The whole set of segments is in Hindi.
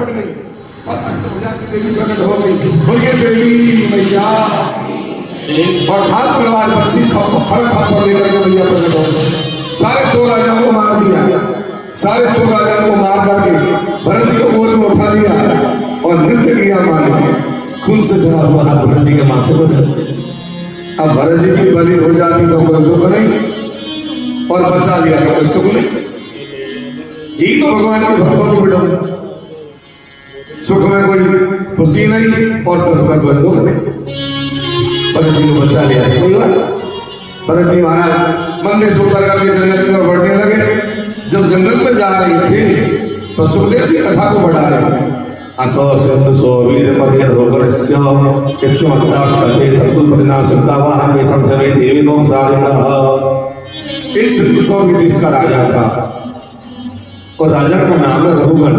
पड़ गई और अष्टभुजा की देवी प्रकट हो गई। बोलिए देवी मैया, और हाथ तलवार बच्ची खड़ पर लेकर के मैया प्रकट हो गई। सारे चोर राजाओं को मार दिया, सारे चोर राजाओं को मार करके भरत जी को गोद में उठा लिया और नृत्य किया। मारे खून से सना हुआ हाथ भरत जी के माथे पर धर। अब भरत जी की बलि हो जाती तो कोई दुख नहीं और बचा लिया तो कोई सुख नहीं। यही तो भगवान के भक्तों की विडंबना, सुख में कोई खुशी नहीं और दुख में कोई दुख नहीं। भरत जी को बचा लिया कोई बात। भरत जी महाराज मंदिर से उतर करके जंगल की ओर बढ़ने लगे। जब जंगल में जा रहे थे तो सुखदेव जी कथा को बढ़ा रहे। अथो सिंधु सोवीर मध्य रोगणस्य यक्षमत्ताष्टते तत्कुलपतिना सुक्तावाहन में संसवे देवी नोम सारिका। एक सिंधु सौवी देश का राजा था और राजा का नाम है रघुगण।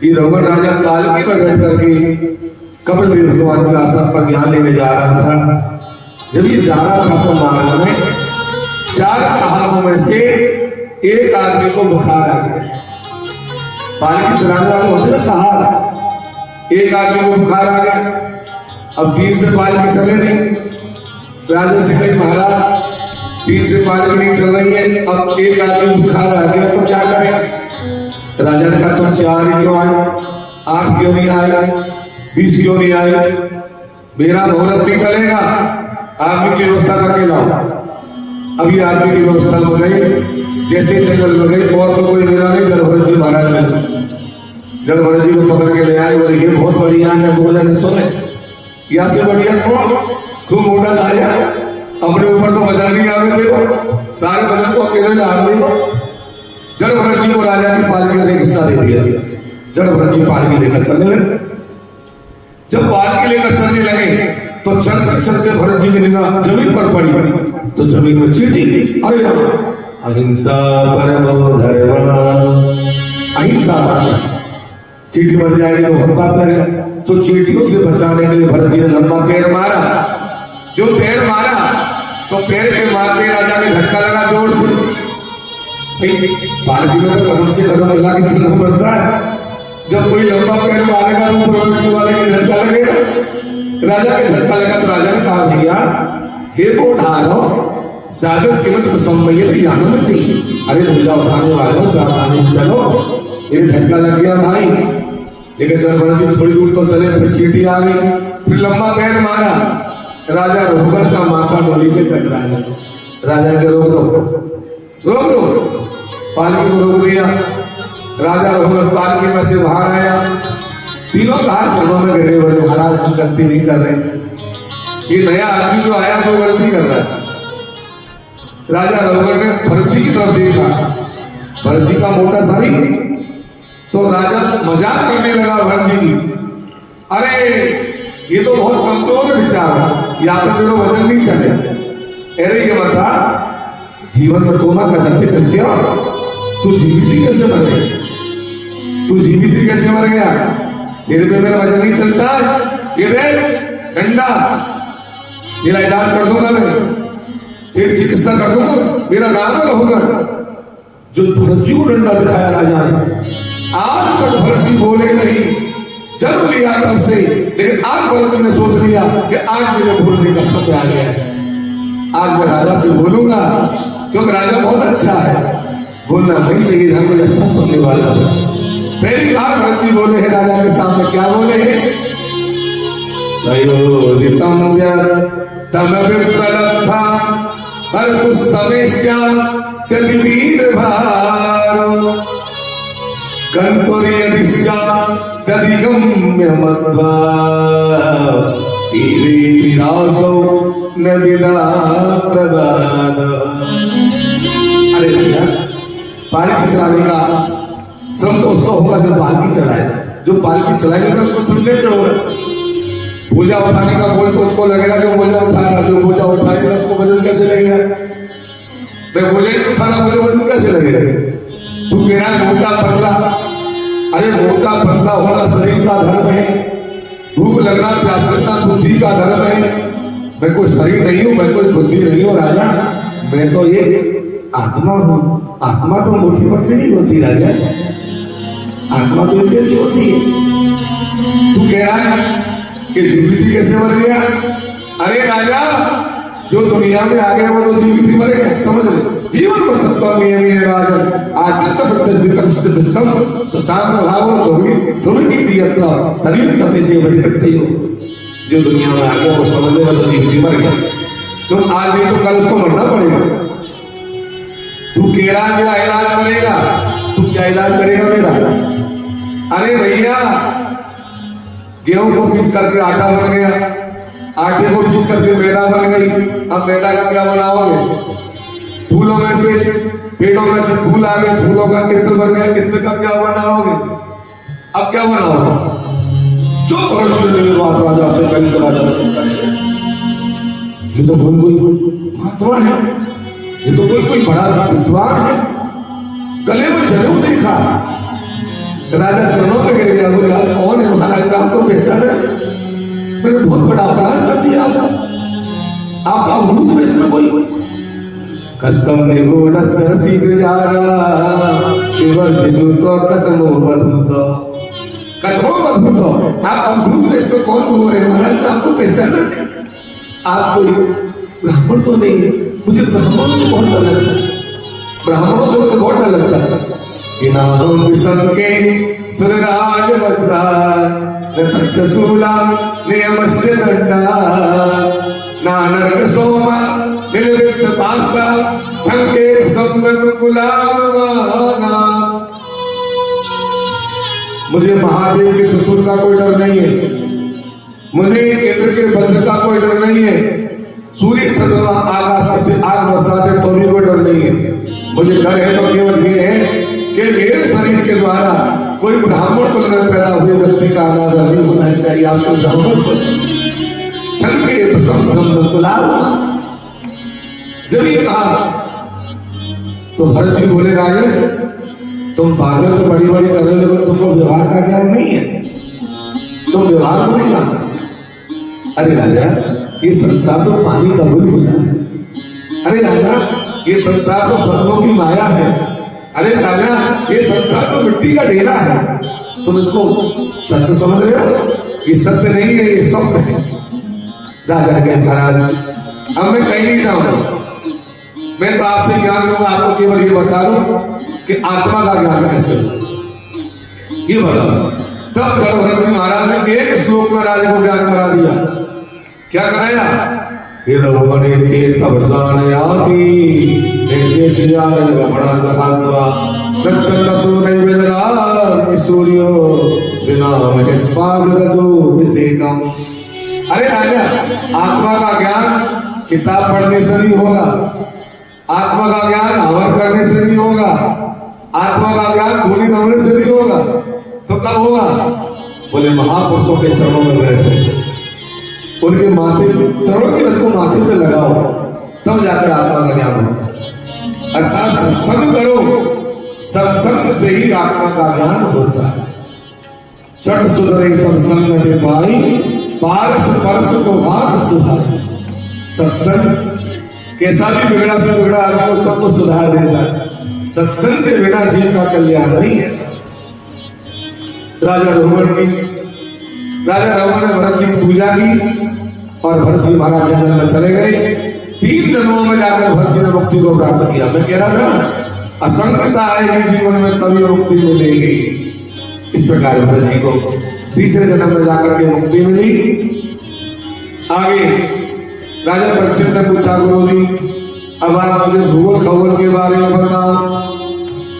ये रघुगण राजा पालकी पर बैठ करके कपिल देव भगवान के आश्रम पर ज्ञान लेने जा रहा था। जब ये जा रहा था तो मार्ग में 4 कहारों में से एक आदमी को बुखार आ गया। पालकी चलाने वाले होते ना कहार, एक आदमी को बुखार आ गया। अब 3 से पालकी चले नहीं। राजा से कही महाराज 3 से पालकी नहीं चल रही है, अब एक आदमी बुखार आ गया तो क्या करें। राजा ने कहा तुम 4 ही क्यों आए, 8 क्यों नहीं आए, 20 क्यों नहीं आए, मेरा मुहूर्त नहीं टलेगा, आदमी की व्यवस्था करके लाओ। अब ये आदमी की व्यवस्था में गए। जैसे जंगल में गए और तो कोई मिला नहीं, जड़भरत जी महाराज मिले। जड़भरत जी को पकड़ के ले आए। बोले ये बहुत बढ़िया है। बोले ने सुने या से बढ़िया कौन, खूब मोटा धारिया, अपने ऊपर तो वजन नहीं आवे देखो, सारे वजन को अकेले में हार देखो। जड़भरत जी को राजा की पालकी का हिस्सा दे दिया। जड़भरत जी पालकी लेकर चलने लगे। जब पालकी लेकर चलने लगे तो चलते चलते भरत जी की निगाह जमीन पर पड़ी तो जमीन में चीटी। अरे अहिंसा परमो धर्म, अहिंसा परम। चीटी मर जाएगी तो बहुत बात लगे। तो चीटियों से बचाने के लिए भरत जी ने लंबा पैर मारा। जो पैर मारा तो पैर के मारते राजा ने झटका लगा जोर से। पालकी में तो कदम से कदम मिला के चलना पड़ता है। जब कोई लंबा पैर मारेगा तो ऊपर वाले के झटका लगेगा। राजा के झटका लगा तो राजा ने कहा भैया हे बोढ़ारो सादत कीमत संभयत यानों में थी। अरे भैया उठाने वालों सावधानी से चलो, ये झटका लग गया भाई। लेकिन जड़भरत जी थोड़ी दूर तो चले, फिर चींटी आ गई, फिर लंबा पैर मारा। राजा रघुगण का माथा डोली से टकराया। राजा ने रोक दो, रोक दो। पालकी को रोक दिया। राजा रघुगण पालकी में से बाहर आया। तीनों कहार चरणों में गिरे। बोले महाराज हम गलती नहीं कर रहे, ये नया आदमी जो आया वो गलती कर रहा है। राजा रघुगण ने भरत जी की तरफ देखा। भरत जी का मोटा शरीर, तो राजा मजाक करने लगा भरत जी की। अरे ये तो बहुत कमजोर विचार, यहाँ पर मेरा वजन नहीं चले। अरे ये बता जीवन में तो ना करते करते तू जीवित कैसे मर गया, तू जीवित कैसे मर गया, तेरे पे मेरा वजन नहीं चलता। ये देख डंडा, तेरा इलाज कर दूंगा मैं, तेरी चिकित्सा कर दूंगा। मेरा नाम है रघुगण। जो भरत जी को डंडा दिखाया राजा ने, आज तक भरत जी बोले नहीं, जन्म लिया तब से, लेकिन आज भरत जी ने सोच लिया कि आज मेरे बोलने का समय आ गया है। आज मैं राजा से बोलूंगा, क्योंकि राजा बहुत अच्छा है। बोलना नहीं चाहिए, हर कोई अच्छा सुनने वाला हो। पहली बार भरत जी बोले हैं राजा के सामने, क्या बोले हैं, तयोदितम तम विप्रलब्धा भरतु समेष्या तद्वीर भारो कंतुर्यदिश्या तदिगम्य मध्वा ईरे विरासो न विदा प्रदाद। अरे भैया पालकी चलाने का श्रम तो उसको होगा जो पालकी चलाएगा। जो पालकी चलाएगा उसको श्रम कैसे होगा। बोझा उठाने का बोझ तो उसको लगेगा जो बोझा उठाएगा, जो बोझा उठाएगा उसको वजन कैसे लगेगा। मैं बोझा ही उठाना, मुझे वजन कैसे लगेगा। तू कह रहा है मोटा पतला, अरे मोटा पतला होना शरीर का धर्म है, भूख लगना प्यास लगना बुद्धि का धर्म है। मैं कोई शरीर नहीं हूं, मैं कोई बुद्धि नहीं हूं राजा, मैं तो ये आत्मा हूं। आत्मा तो मोटी पतली नहीं होती राजा, आत्मा तो एक जैसी होती है। तू कह रहा है कि जीवित ही कैसे मर गया? अरे राजा, जो दुनिया में आ गया वो तो जीवित ही मर गया, समझ ले। जीवन पर तत्व नियमी राजन आद्यंत प्रतिष्ठितम सुशांत भाव तुम्हें की दियत्र तभी सत्य से बड़ी करते हो। जो दुनिया में आ गया वो समझ लेगा तो जीवित ही मर गया। तुम आज नहीं तो कल उसको मरना पड़ेगा। तू कह रहा मेरा इलाज करेगा, तू क्या इलाज करेगा मेरा? अरे भैया, गेहूं को पीस करके आटा बन गया, आटे को पीस करके मैदा बन गई। अब मैदा का क्या बनाओगे? फूलों में से, पेड़ों में से फूल आ गए, फूलों का इत्र बन गया, इत्र का क्या बनाओगे? अब क्या बनाओगे? जो बात राजा से कहीं करा जाता, ये तो कोई महात्मा है, ये तो कोई बड़ा विद्वान है। गले में जनेऊ देखा, राजा चरणों में गिर गया, बोला कौन है महाराज? आपको पहचाना मैंने बहुत बड़ा अपराध कर दिया आपका अवधूत में इसमें कोई कस्तम निगूढ़ सरसी गृजारा विवर्ष सूत्र कतमो बधूत कतमो बधूत। आप अवधूत में इसमें कौन बोल रहे महाराज? आपको पहचाना नहीं, आप कोई ब्राह्मण तो नहीं। मुझे ब्राह्मणों से बहुत डर लगता है, ब्राह्मणों से मुझे बहुत डर लगता है कि ना हम विषम के सुरराज वज्राज शूला नियमस्य दंडा ना नरक सोमा निर्विघ्न पास्ता शंके संबंध गुलाम माना। मुझे महादेव के त्रिशूल का कोई डर नहीं है, मुझे इंद्र के वज्र का कोई डर नहीं है, सूर्य चंद्रमा आकाश में से आग बरसाते तो भी कोई डर नहीं है। मुझे डर है तो केवल ये है कि मेरे शरीर के द्वारा कोई ब्राह्मण कुल में पैदा हुए व्यक्ति का अनादर नहीं होना चाहिए। आपको ब्राह्मण को जब ये कहा तो भरत जी बोले राजन, तुम बातें तो बड़ी बड़ी कर रहे हो लेकिन तुमको व्यवहार का ज्ञान नहीं है, तुम व्यवहार को नहीं जानते। अरे राजा, ये संसार तो पानी का बुलबुला है। अरे राजा, ये संसार तो सपनों की माया है। अरे राजा, ये संसार तो मिट्टी का ढेला है। तुम इसको सत्य समझ रहे हो? ये सत्य नहीं है, ये स्वप्न है। राजा ने कहा महाराज, अब मैं कहीं नहीं जाऊंगा, मैं तो आपसे ज्ञान लूंगा। आपको केवल ये बता दूं कि आत्मा का ज्ञान कैसे हो, ये बताओ। तब भरत जी महाराज ने एक श्लोक में राजा को ज्ञान करा दिया। क्या कराया? अरे राजा, आत्मा का ज्ञान किताब पढ़ने से नहीं होगा, आत्मा का ज्ञान हवन करने से नहीं होगा, आत्मा का ज्ञान धूली रमने से नहीं होगा। तो कब होगा? बोले महापुरुषों के चरणों में बैठे, उनके माथे, चरणों की रज को माथे पे लगाओ, तब जाकर आत्मा का ज्ञान होगा। अर्थात सत्संग करो, सत्संग से ही आत्मा का ज्ञान होता है। सठ सुधरे सत्संग ते पाई, पारस परस को हाथ सुधारे। सत्संग कैसा भी बिगड़ा से बिगड़ा आदमी को सबको सुधार देता है। सत्संग के बिना जीव का कल्याण नहीं है। राजा रघुवर ने भरत जी की पूजा की और भरत जी महाराज जंगल में चले गए। 3 जन्मों में जाकर भरत जी ने मुक्ति को प्राप्त किया। मैं कह रहा था ना, असंगता आएगी जीवन में तभी मुक्ति मिलेगी। इस प्रकार भरत जी को तीसरे जन्म में जाकर के मुक्ति मिली। आगे राजा परीक्षित ने पूछा, गुरु जी अब आप मुझे भूगोल खगोल के बारे में बताओ।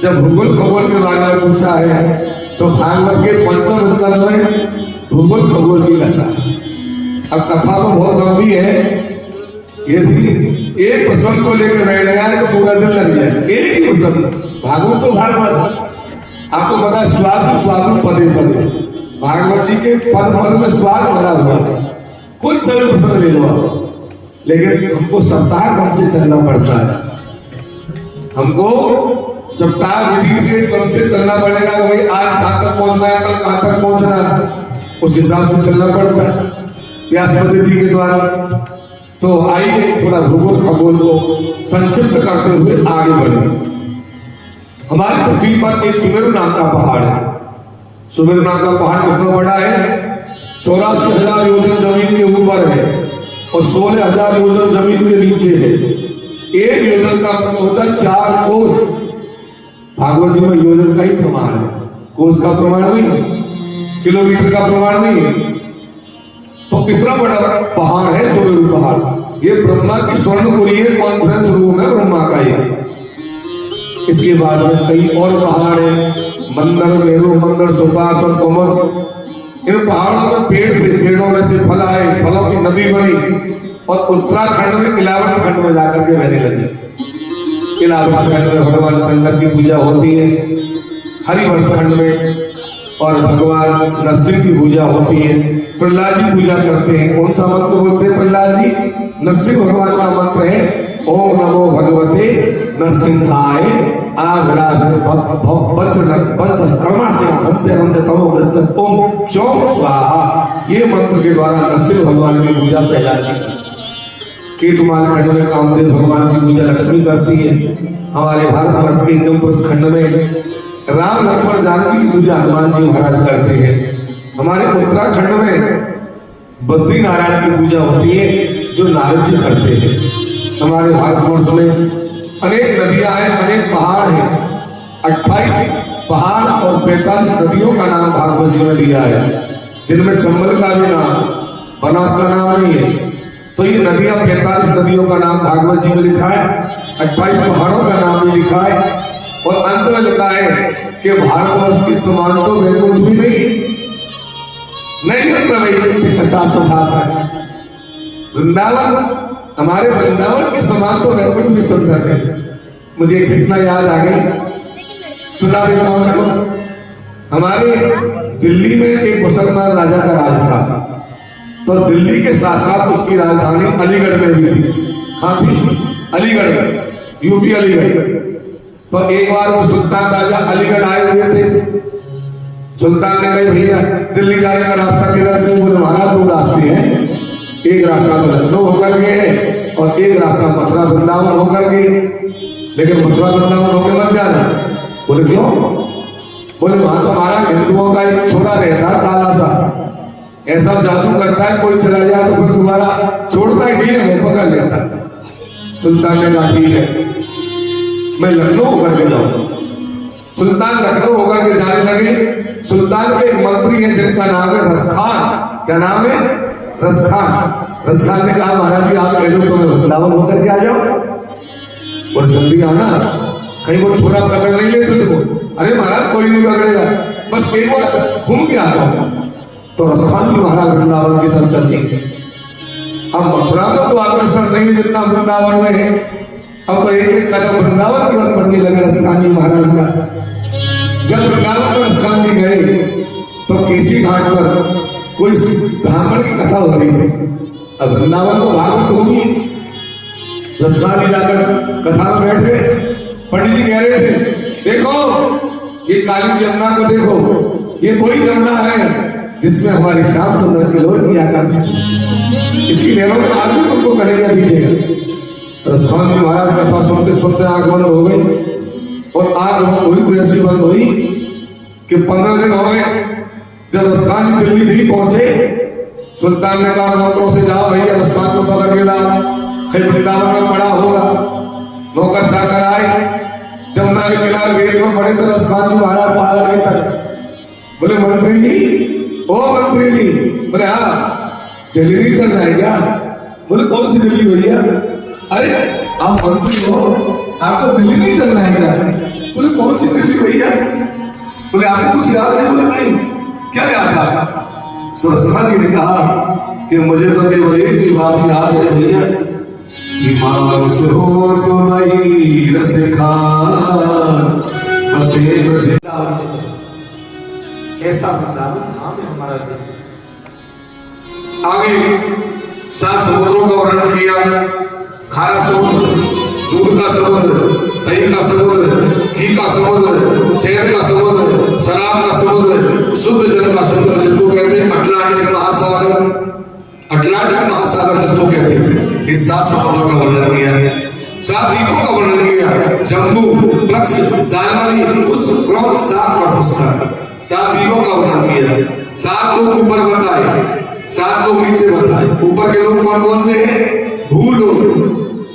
जब भूगोल खगोल के बारे में पूछा है तो भागवत के 5वें स्कंद में भूगोल खगोल की कथा। अब कथा तो बहुत लंबी है, यदि एक प्रसंग को लेकर बैठ गया है तो पूरा दिन लग जाए। एक ही प्रसंग, भागवत तो भागवत, आपको पता है स्वादु स्वादु पदे पदे, भागवत जी के पद पद में स्वाद भरा हुआ है। कोई सभी प्रसंग ले लो आप, लेकिन हमको सप्ताह क्रम से चलना पड़ता है। हमको सप्ताह विधि से क्रम से चलना पड़ेगा। भाई आज कहाँ तक पहुंचना है, कल कहाँ तक पहुंचना है, उस हिसाब से चलना पड़ता है व्यास पद्धति के द्वारा। तो आइए थोड़ा भूगोल खगोल को संक्षिप्त करते हुए आगे बढ़े। हमारी पृथ्वी पर एक सुमेरु नाम का पहाड़ है। सुमेरना का पहाड़ कितना बड़ा है? 84,000 योजन जमीन के ऊपर है और 16,000 योजन जमीन के नीचे है। एक योजन का मतलब होता है 4 कोस। भागवत जी में योजन का ही प्रमाण है, कोस का प्रमाण नहीं, किलोमीटर का प्रमाण नहीं है। तो इतना बड़ा पहाड़ है सुमेरु पहाड़। ये ब्रह्मा की स्वर्णपुरी है, कॉन्फ्रेंस रूम है ब्रह्मा का ये। इसके बाद में कई और पहाड़ है, मंदर, मेरू मंदर, सुपास और कुमद। इन पहाड़ों में पेड़ थे, पेड़ों में से फल आए, फलों की नदी बनी और उत्तराखंड में इलावट खंड में जाकर के बहने लगी। इलावट खंड में भगवान शंकर की पूजा होती है, हरिवर्ष खंड में और भगवान नरसिंह की पूजा होती है। प्रहलाद जी पूजा करते हैं। कौन सा मंत्र बोलते हैं प्रहलाद जी? नरसिंह भगवान का मंत्र है ओम नमो भगवते नरसिंहाय आविराविर ओम चौम स्वाहा। ये मंत्र के द्वारा नरसिंह भगवान की पूजा प्रहलाद जी करते हैं। केतुमाल खंड में कामदेव भगवान की पूजा लक्ष्मी करती है। हमारे भारतवर्ष के कंपुर खंड में राम लक्ष्मण जानकी की पूजा हनुमान जी महाराज करते हैं। हमारे उत्तराखंड में बद्री नारायण की पूजा होती है जो नारद जी करते हैं। हमारे भारतवर्ष में अनेक नदियां हैं, अनेक पहाड़ हैं। 28 पहाड़ और 45 नदियों का नाम भागवत जी में दिया है, जिनमें चंबल का भी नाम, बनास का नाम नहीं है। तो ये नदियां 45 नदियों का नाम भागवत जी में लिखा है, 28 पहाड़ों का नाम भी लिखा है और अंत में लिखा है कि भारतवर्ष की समान तो वैकुंठ भी नहीं वैकुंठ कथा सभा पर वृंदावन, हमारे वृंदावन के समान तो वैकुंठ भी सुंदर है। मुझे एक घटना याद आ गई, सुना देता हूं। चलो, हमारे दिल्ली में एक मुसलमान राजा का राज था, तो दिल्ली के साथ साथ उसकी राजधानी अलीगढ़ में भी थी। कहाँ थी? अलीगढ़ में, यूपी अलीगढ़। तो एक बार वो सुल्तान राजा अलीगढ़ आए हुए थे। सुल्तान ने कहा भैया दिल्ली जाने का रास्ता किधर से? बोले महाराज 2 रास्ते हैं, एक रास्ता तो लखनऊ होकर के है और एक रास्ता मथुरा वृंदावन होकर के। लेकिन मथुरा वृंदावन होकर मत जाना। बोले क्यों? बोले वहां तो महाराज हिंदुओं का एक छोरा रहता है काला सा, ऐसा जादू करता है कोई चला जाए तो फिर दोबारा छोड़ता ही नहीं है, वो पकड़ लेता। सुल्तान ने कहा ठीक है, मैं लखनऊ होकर के जाऊंगा। सुल्तान लखनऊ होकर के जाने लगे। सुल्तान के एक मंत्री है जिनका नाम है रसखान। क्या नाम है? रसखान। रसखान ने कहा महाराज जी आप कह दो तो मैं वृंदावन होकर के आ जाऊं और जल्दी आना, कहीं वो छोरा पकड़ नहीं ले तुझको। अरे महाराज कोई नहीं पकड़ेगा, बस एक बार घूम के आता हूं। तो रसखान जी महाराज वृंदावन की तरफ चल दिए। अब मथुरा में तो आकर्षण नहीं जितना वृंदावन में है। अब तो एक कदम वृंदावन की ओर बढ़ने लगा रसखान जी महाराज का। जब वृंदावन में रसखान जी गए तो केसी घाट पर कोई ब्राह्मण की कथा हो रही थी। अब वृंदावन तो भागवत होगी। रसखान जी जाकर कथा में बैठ गए। पंडित जी कह रहे थे देखो ये काली जमुना को देखो, ये कोई जमुना है जिसमें हमारे श्याम सुंदर किलोर किया करते थे। इसकी लहरों में आज भी तुमको कन्हैया दिखेगा। रसखान जी महाराज कथा सुनते सुनते आंख बंद हो गई और आंख बंद हुई तो ऐसी बंद हुई कि 15 दिन हो गए। जब रसखान जी दिल्ली नहीं पहुंचे, सुल्तान ने कहा नौकरों से जाओ भैया रसखान को पकड़ के लाओ, कहीं वृंदावन में पड़ा होगा। नौकर चाकर आए, जमुना के किनारे वेद में पड़े तो रसखान जी महाराज पागल के तरह बोले मंत्री जी, ओ मंत्री जी। बोले हाँ दिल्ली नहीं चल रहा है क्या? बोले कौन सी दिल्ली भैया? अरे आप मंत्री हो, आपको दिल्ली नहीं चलना है क्या? बोले कौन सी दिल्ली भैया? बोले आपको कुछ याद नहीं? बोले नहीं। क्या याद था? तो रसखान जी ने कहा कि मुझे तो केवल एक ही बात याद है भैया कि मानस हो तो नहीं रस खान बसे मुझे। ऐसा वृंदावन धाम है हमारा दिल। आगे 7 समुद्रों का वर्णन किया। खारा समुद्र, दूध का समुद्र, दही का समुद्र, घी का समुद्र, शहद का समुद्र, शराब का समुद्र, शुद्ध जल का समुद्र जिसको कहते हैं अटलांटिक महासागर। अटलांटिक महासागर जिसको कहते हैं। इस 7 समुद्रों का वर्णन किया। 7 द्वीपों का वर्णन किया। जम्बू, प्लक्स, जालमली, कुश, क्रोध, साग और पुष्कर। 7 दीपों का वर्णन किया। 7 लोग ऊपर बताए, 7 लोग नीचे बताए। ऊपर के लोग कौन कौन से हैं? भू लोग,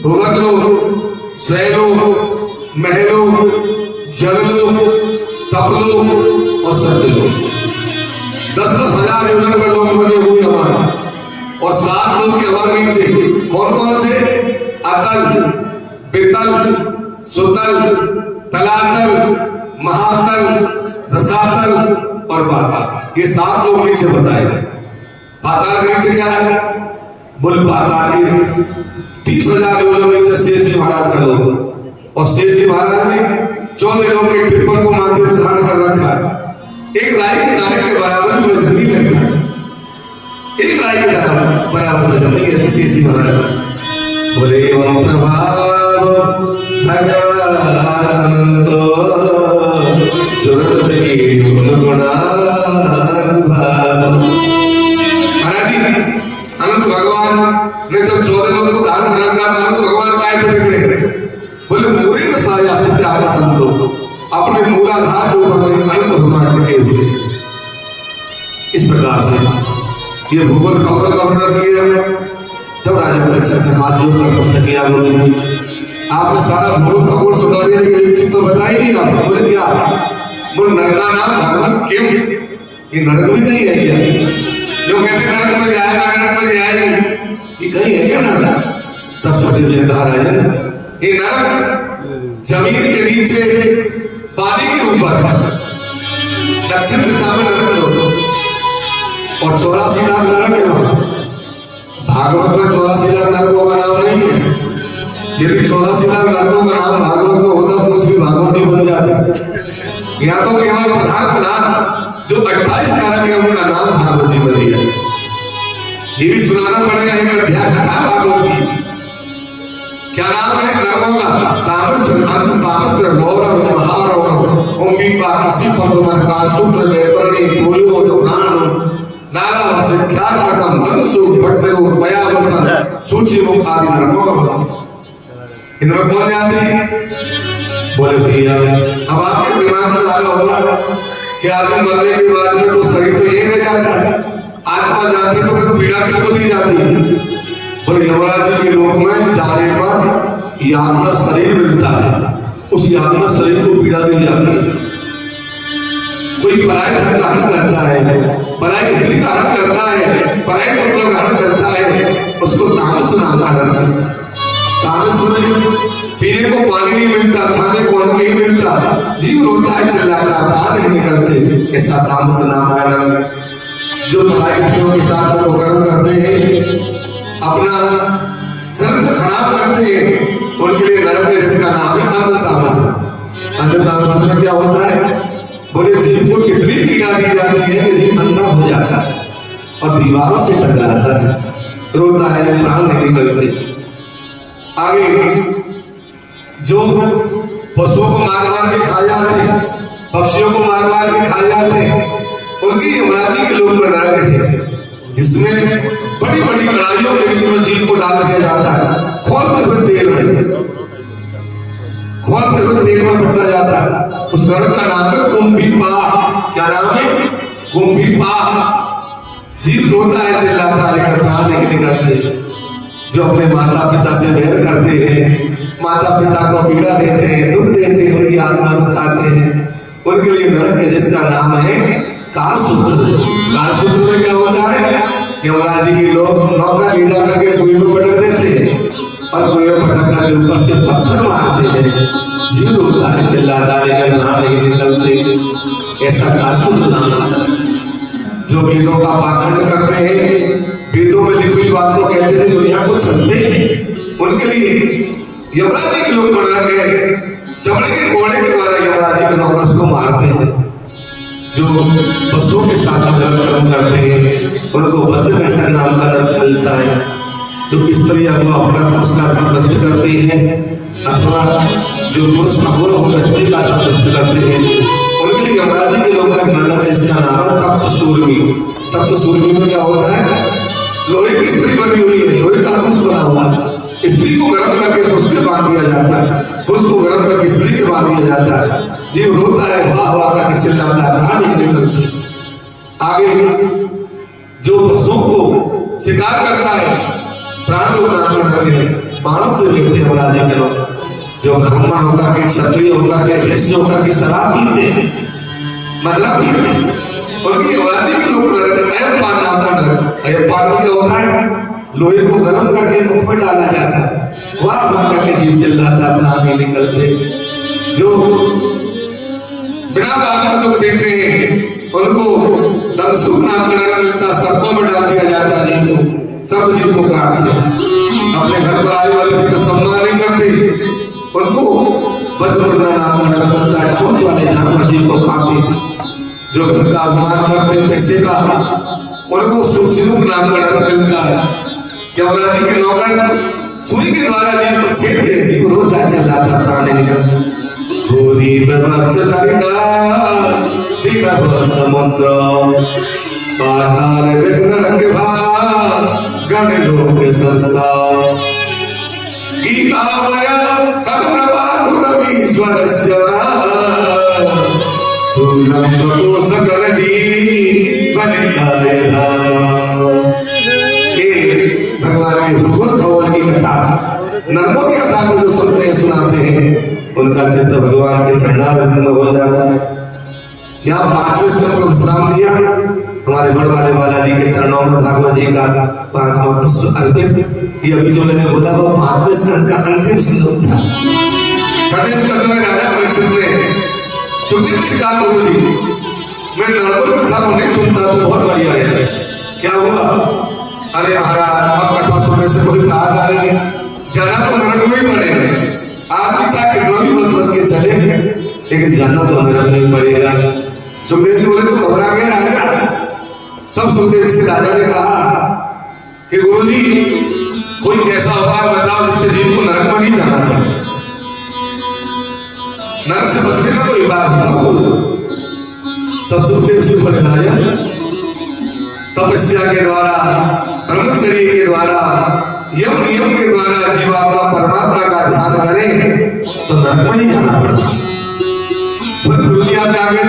भुवन लोग, स्वय लोग, मह लोग, जल लोग, तप लोग और सत्य लोग। 10-10 हजार योजन पर लोग बने हुए हमारे। और 7 लोग के हमारे नीचे कौन कौन से? अतल, बेतल, सुतल, तलातल, महातल, रसातल और पाताल। ये 7 लोग नीचे बताए। पाताल के नीचे क्या है? बोले पाताल के 30,000 योजन नीचे शेष जी महाराज का लोग। और शेष जी महाराज ने 14 लोग के ट्रिपल को माथे पर धारण कर रखा है। एक राय के दाने के बराबर भी वजन नहीं लगता, एक राय के दाने बराबर वजन नहीं है शेष जी महाराज। बोले एवं प्रभाव भगवान अनंतो दुरंत की अनंत भगवान ने जब 14 लोगों को धारण कर रखा, अनंत भगवान काय पे टिक रहे? बोले मूरे रसाया स्थित आनंदो, अपने मूलाधार के ऊपर अनंत भगवान टिके हुए। इस प्रकार से ये भूगोल खगोल का वर्णन किया। तब राजा परीक्षित ने हाथ जोड़कर प्रश्न किया, गुरु जी आपने सारा भूगोल खगोल सुना दिया, लेकिन एक चीज तो बताई नहीं आप। बोले क्या? बोले नरक का नाम भगवान क्यों? ये नरक भी कहीं है क्या? जो कहते नरक में जाएगा, नरक में जाएगी, ये कहीं है क्या नरक? तब सुखदेव जी ने कहा, राजन ये नरक जमीन के नीचे पानी के ऊपर है, दक्षिण दिशा में नरक है। और 84 लाख नरक है वहां। भागवत में 84 लाख नरकों का नाम नहीं है। यदि 84 लाख नरकों का नाम भागवत में होता तो उसकी भागवती बन जाती। या तो केवल प्रधान जो 28 नरक है उनका नाम भागवत जी बन गया। ये भी सुनाना पड़ेगा, एक अध्याय कथा भागवत की। क्या नाम है नरकों का? तामस, अंत तामस, रौरव, महारौरव, कुंभीपा, कशिपत्र, कासूत्र, वेतरणी, तोयो, प्राण, नाला, शिक्षार करतम, दंडसूर, भट्टरूर, पयावर्तन, सूची मुख आदि नरकों का वर्णन। इनमें कौन जाते हैं? बोले भैया अब आपके दिमाग में आ रहा होगा कि आदमी मरने के बाद में तो शरीर तो यही रह जाता है, आत्मा जाती है तो फिर पीड़ा किसको दी जाती है? बोले यमराज जी के लोक में जाने पर यातना शरीर मिलता है, उस यातना शरीर को पीड़ा दी जाती है। कोई पराय धन का हरण करता है, पराय स्त्री का हरण करता है, पराय पुत्र का हरण करता है, उसको तामस नाम का हरण मिलता है। तामस में पीने को पानी नहीं मिलता, खाने को अन्न नहीं मिलता, जीव रोता है, चिल्लाता है, प्राण नहीं निकलते, ऐसा तामस नाम का नरक है। जो पराय स्त्रियों के साथ में कर्म करते हैं, अपना चरित्र खराब करते हैं, उनके लिए नरक है जिसका नाम है अंध तामस। अंध तामस में क्या होता है? बोले जीव को इतनी पीड़ा दी जाती है कि जीव अंधा हो जाता है और दीवारों से टकराता है, रोता है, प्राण नहीं निकलते। आगे जो पशुओं को मार मार के खा जाते हैं, पक्षियों को मार मार के खा जाते हैं, उनकी यमराजी के लोग में नरक है, जिसमें बड़ी बड़ी कड़ाइयों के बीच में जीव को डाल दिया जाता है, खोलते हुए तेल में, खोलते हुए तेल में पटका जाता है। उस नरक का नाम है कुंभीपा। क्या नाम है? कुंभीपा। जीव रोता है, चिल्लाता है, लेकिन प्राण नहीं निकलते। जो अपने माता पिता से बैर करते हैं, माता पिता को पीड़ा देते हैं, दुख देते हैं, उनकी आत्मा दुखाते हैं, उनके लिए नरक है जिसका नाम है कालसूत्र। कालसूत्र में क्या होता है? यमराज जी के लोग नौका ले जा करके कुएं में पटक देते हैं और कुएं में पटक करके ऊपर से पत्थर मारते हैं। जीव रोता है, चिल्लाता है, लेकिन प्राण नहीं निकलते। ऐसा कालसूत्र नाम आता है। जो वेदों का पाखंड करते हैं, वेदों में लिखी हुई बात तो कहते थे, दुनिया को चलते हैं, उनके लिए यमराज जी के लोग नरक है। चमड़े के घोड़े के द्वारा यमराज जी के नौकर को मारते हैं। जो पशुओं के साथ में गलत कर्म करते हैं उनको वज्रघंटक नाम का नरक मिलता है। जो स्त्री अगवा होकर पुरुष का धर्म नष्ट करते हैं, अथवा जो पुरुष अघोर होकर स्त्री का धर्म नष्ट करते हैं, उनके लिए यमराज जी के लोग में नरक है, इसका नाम है तप्त सूर्मी। तप्त सूर्मी में क्या होता है? लोहे की स्त्री बनी हुई है, लोहे का पुरुष बना हुआ है, स्त्री को गर्म करके पुरुष के बांध दिया जाता है, पुरुष को गर्म करके स्त्री के बांध दिया जाता है। जीव रोता है, वाह वाह करके चिल्लाता है, प्राण नहीं निकलते। आगे जो पशुओं को शिकार करता है, प्राण को नाम करते हैं, बाणों से लेते हैं यमराज के लोग। जो ब्राह्मण होकर के, क्षत्रिय होकर के, वैश्य होकर के शराब पीते, मदरा पीते, उनकी यमराज के लोग नरक, अय्यपान नाम का नरक। अय्यपान में क्या होता है? लोहे को गर्म करके मुख में डाला जाता है, वाह वाह करके जीव चिल्लाता, प्राण नहीं निकलते। जो बिना बात का दुख देते हैं उनको दंसुक नाम का नरक मिलता, सर्पों में डाल दिया जाता है जीव को, सब जीव को काटते हैं। अपने घर पर आए अतिथि का सम्मान नहीं करते, उनको वज्रतुंड नाम का नरक मिलता है, चोंच वाले जानवर जीव को खाते। जो घर का अभिमान करते हैं पैसे का, उनको सूचिमुख नाम का नरक मिलता है। यमराज के नौकर सुई के द्वारा जीव को छेद दे, जीव रोता चिल्लाता, प्राण निकल। समुद्र पाताल नरक गण लोक संस्था गीतामय तब कृपाभूतमीश्वरस्य तुलंबतो सकल जीवनिकाय धाम। भगवान के भूगोल खगोल की कथा, नरकों की कथा को जो सुनते हैं, सुनाते हैं, उनका चित्त भगवान के चरणारविंद हो जाता है। यहाँ 5वें स्कंद को विश्राम दिया, हमारे बड़े वाले बालाजी के चरणों में भागवत जी का 5वां पुष्प अर्पित। ये अभी जो मैंने बोला वो 5वें स्कंद का अंतिम श्लोक था। 6वें स्कंद में राजा परीक्षित ने सुखदेव जी कहा, गुरु जी मैं नरकों की कथा को नहीं सुनता तो बहुत बढ़िया रहता। क्या हुआ? अरे महाराज अब कथा सुनने से कोई फायदा नहीं, जाना तो नरक में ही पड़ेगा। आदमी चाहे कितना भी बच के चले, लेकिन जाना तो नरक में ही पड़ेगा। सुखदेव जी बोले तो घबरा गए राजा। तब सुखदेव जी से राजा ने कहा कि गुरुजी कोई ऐसा उपाय बताओ जिससे जीव को नरक में नहीं जाना पड़े, नरक से बचने का कोई उपाय बताओ गुरुजी। तब सुखदेव जी बोले राजा तपस्या के द्वारा, ब्रह्मचर्य के द्वारा, यम नियम के द्वारा जीवात्मा परमात्मा का ध्यान करे तो नरक में नहीं जाना पड़ता। गुरु जी आप आगे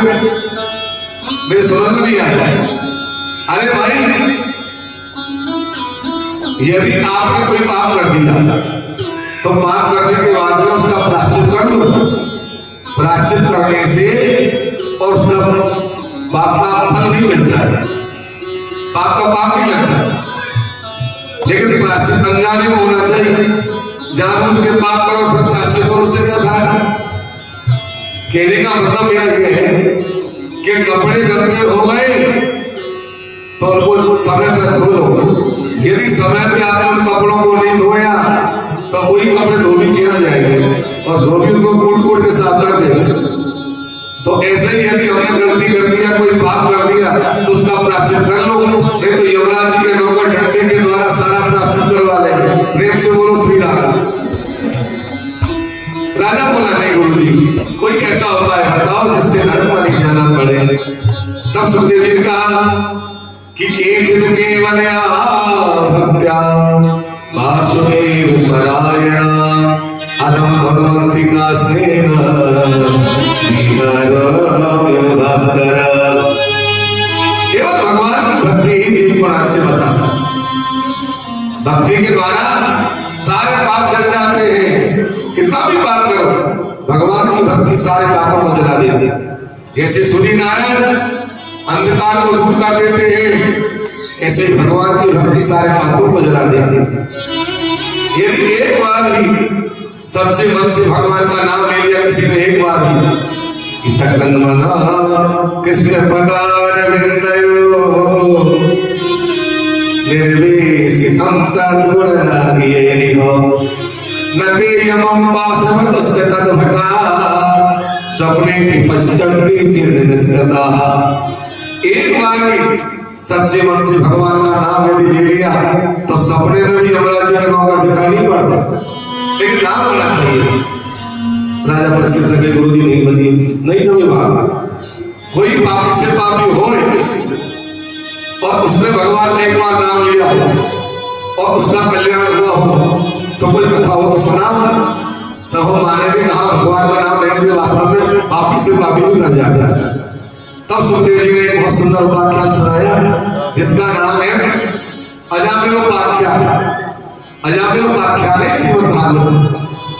मेरे समझ में नहीं आया। अरे भाई यदि आपने कोई पाप कर दिया तो पाप करने के बाद में उसका प्रायश्चित कर लो। प्रायश्चित करने से और उसका पाप का फल नहीं मिलता है, पाप का पाप नहीं लगता, लेकिन प्रायश्चित अनजाने में होना चाहिए। जानबूझ के पाप करो फिर प्रायश्चित करो, उससे क्या फायदा? कहने का मतलब यह है कि कपड़े गंदे हो गए तो उनको समय पर धो लो। यदि समय पे आपने उन कपड़ों को नहीं धोया तो वही कपड़े धोबी किया जाएंगे और धोबी उनको कूट के साफ कर देंगे। तो ऐसे ही यदि हमने गलती कर दिया, कोई पाप कर दिया तो उसका प्रायश्चित कर लो, नहीं तो यमराज जी के नौकर डंडे के द्वारा सारा प्रायश्चित करवा लेंगे। प्रेम से बोलो श्री राम। राजा बोला नहीं गुरुजी कोई ऐसा उपाय बताओ जिससे नरक में नहीं जाना पड़े। तब सुखदेव जी ने कहा कि केचित् केवलया भक्त्या वासुदेव परायण अधम धन्वंती का स्नेह भास्कर। केवल भगवान की भक्ति ही जीव को नरक से बचा सकती। भक्ति के द्वारा सारे पाप जल जाते हैं। कितना भी पाप करो, भगवान की भक्ति सारे पापों को जला देती है। जैसे सूर्य नारायण अंधकार को दूर कर देते हैं, ऐसे भगवान की भक्ति सारे पापों को जला देती है। यदि एक बार भी सबसे मन से भगवान का नाम ले लिया किसी ने, एक बार भी सकलं मना कृष्ण पदारविंदयो निर्वेशितं तद्गुणरागियो नते यमं पाशवतश्च तद्भटा स्वप्ने पश्यन्ति चिर निष्कृताः। एक बार भी सच्चे मन से भगवान का नाम यदि ले लिया तो सपने में भी यमराज जी का नौकर दिखाई नहीं पड़ता, लेकिन नाम होना चाहिए। राजा परीक्षित के गुरु जी नहीं बजी नहीं समझ बात। कोई पापी से पापी हो और उसने भगवान का एक बार नाम लिया हो और उसका कल्याण हुआ हो तो कोई कथा हो तो सुनाओ, तब हम मानेंगे कि हाँ भगवान का नाम लेने से वास्तव में पापी से पापी भी कर जाता है। तब सुखदेव जी ने एक बहुत सुंदर उपाख्यान सुनाया जिसका नाम है अजामिलोपाख्यान। अजामिलोपाख्यान है श्रीमद् भागवत,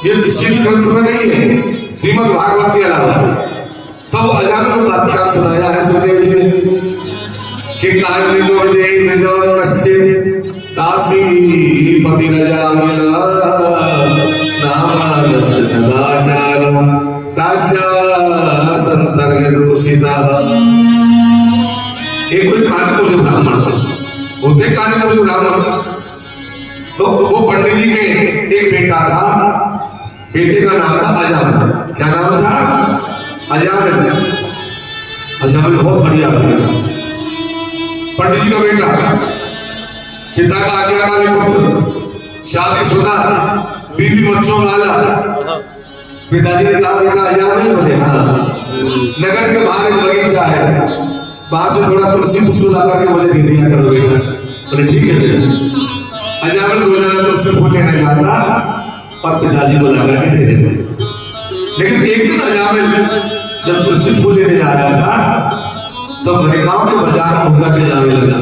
ये किसी भी ग्रंथ में नहीं है श्रीमद् भागवत के अलावा। तब अजामिलोपाख्यान सुनाया है सुखदेव जी ने कि कार्मिको जय कश्चित दासी पति अजामिल नाम सदाचार दास्या संसर्ग दूषिता। एक कोई कांड जो ब्राह्मण थे, होते कांड जो ब्राह्मण, तो वो पंडित जी के एक बेटा था, बेटे का नाम था अजामिल। क्या नाम था? अजामिल। अजामिल बहुत बढ़िया था, पंडित जी का बेटा, पिता का आज्ञाकारी पुत्र, शादीशुदा, बीवी बच्चों वाला। पिताजी ने कहा बेटा अजामिल? बोले हाँ। नगर के बाहर एक बगीचा है, वहां से थोड़ा तुलसी पुष्प ला करके मुझे दे दिया करो बेटा। बोले ठीक है बेटा। अजामिल रोजाना तुलसी फूल लेने जाता और पिताजी को ला करके दे देते। लेकिन एक दिन अजामिल जब तुलसी फूल लेने जा रहा था तो गणिकाओं के बाजार में होकर के जाने लगा।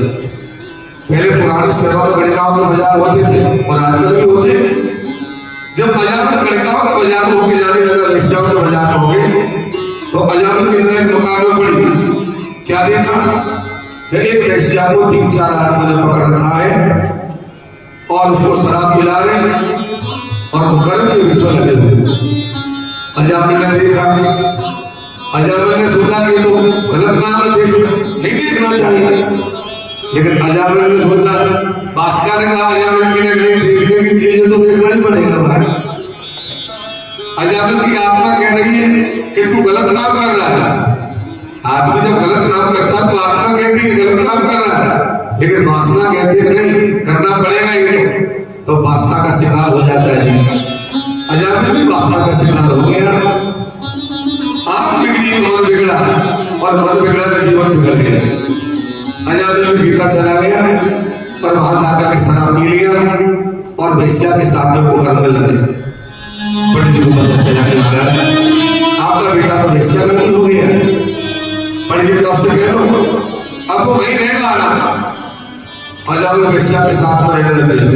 पहले पुराने शहरों में गणिकाओं के बाजार होते थे और आजकल भी होते। जब अजामिल गणिकाओं के बाजार में होकर जाने लगा, वेश्याओं के बाजार में हो गए, तो अजामिल की नजर एक मकान में पड़ी। क्या देखा कि एक वेश्या को 3-4 आदमी ने पकड़ रखा है और उसको शराब पिला रहे और वो गर्म के भीतर लगे हुए। अजामिल ने देखा, अजामिल ने सोचा कि तो गलत काम है, नहीं देखना चाहिए। लेकिन अजामिल ने सोचा, बादशाह ने कहा अजामिल की नहीं देखने की चीज तो देखना ही पड़ेगा भाई। अजामिल की आत्मा कह रही है कि तू गलत काम कर रहा है। आदमी जब गलत काम करता है तो आत्मा कहती है गलत काम कर रहा है, लेकिन वासना कहती है नहीं करना पड़ेगा ये, तो वासना का शिकार हो जाता है। अजामिल भी वासना का शिकार हो गया, आंख बिगड़ी तो मन बिगड़ा और मन बिगड़ा तो जीवन बिगड़ गया। अजामिल भी भीतर चला गया और वहां जाकर के शराब पी लिया और वेश्या के साथ में कुकर्म में लग गया। पंडित जी को पता चला कि आपका बेटा तो वेश्या का नहीं हो गया। पंडित जी ने उससे कह दो अब वो वहीं रहेगा आराम से। अजामिल वेश्या के साथ में रहने लग गया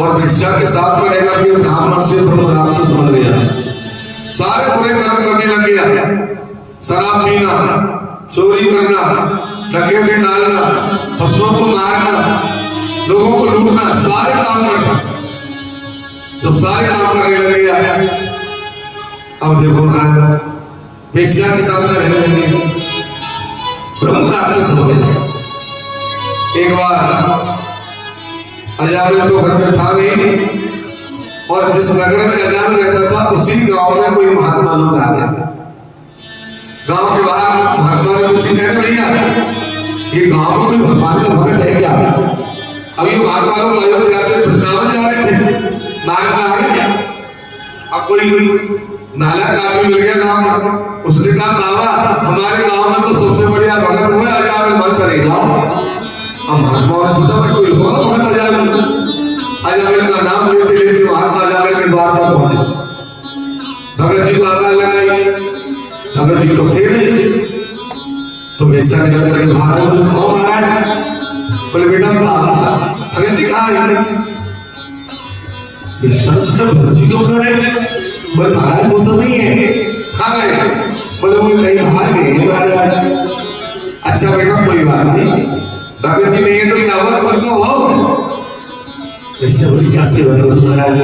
और वेश्या के साथ में रहकर के ब्राह्मण से ब्रह्म राक्षस बन गया। सारे बुरे कर्म करने लग गया, शराब पीना, चोरी करना, डकैती डालना, पशुओं को मारना, लोगों को लूटना, सारे काम करना। जब सारे काम करने लग गया, अब देखो महाराज वेश्या के साथ में रहने लगे, ब्रह्म राक्षस हो गए। एक बार अजामिल तो घर में था नहीं और जिस नगर में अजामिल रहता था उसी गांव में कोई महात्मा लोग आ गए। गांव के बाहर महात्मा ने पूछी, कहने भैया ये गांव में कोई भगवान का भगत है क्या? अब ये महात्मा लोग अयोध्या से वृंदावन जा रहे थे, मार्ग में आ गए। अब कोई नालायक आदमी मिल गया गांव में, उसने कहा बाबा हमारे गांव में तो सबसे बढ़िया भगत हुआ अजामिल, मत चले जाओ। अब महात्माओं ने सोचा भाई कोई होगा भगत अजामिल। अजामिल का नाम लेते लेते महात्मा अजामिल के द्वार पर पहुंचे। भगत जी को आवाज लगाई, भगत जी तो थे नहीं। तो वेश्या निकल करके बाहर आए, बोले कौन आ रहा है? बोले बेटा भगत जी कहाँ है? वेश्या ने सोचा भगत जी क्यों कर रहे? बोले महाराज वो तो नहीं है। कहाँ गए? बोले वो कहीं बाहर गए महाराज। अच्छा बेटा कोई बात नहीं, भगत जी नहीं है तो क्या हुआ, तुम तो हो। ऐसे बोली क्या सेवा करूं महाराज?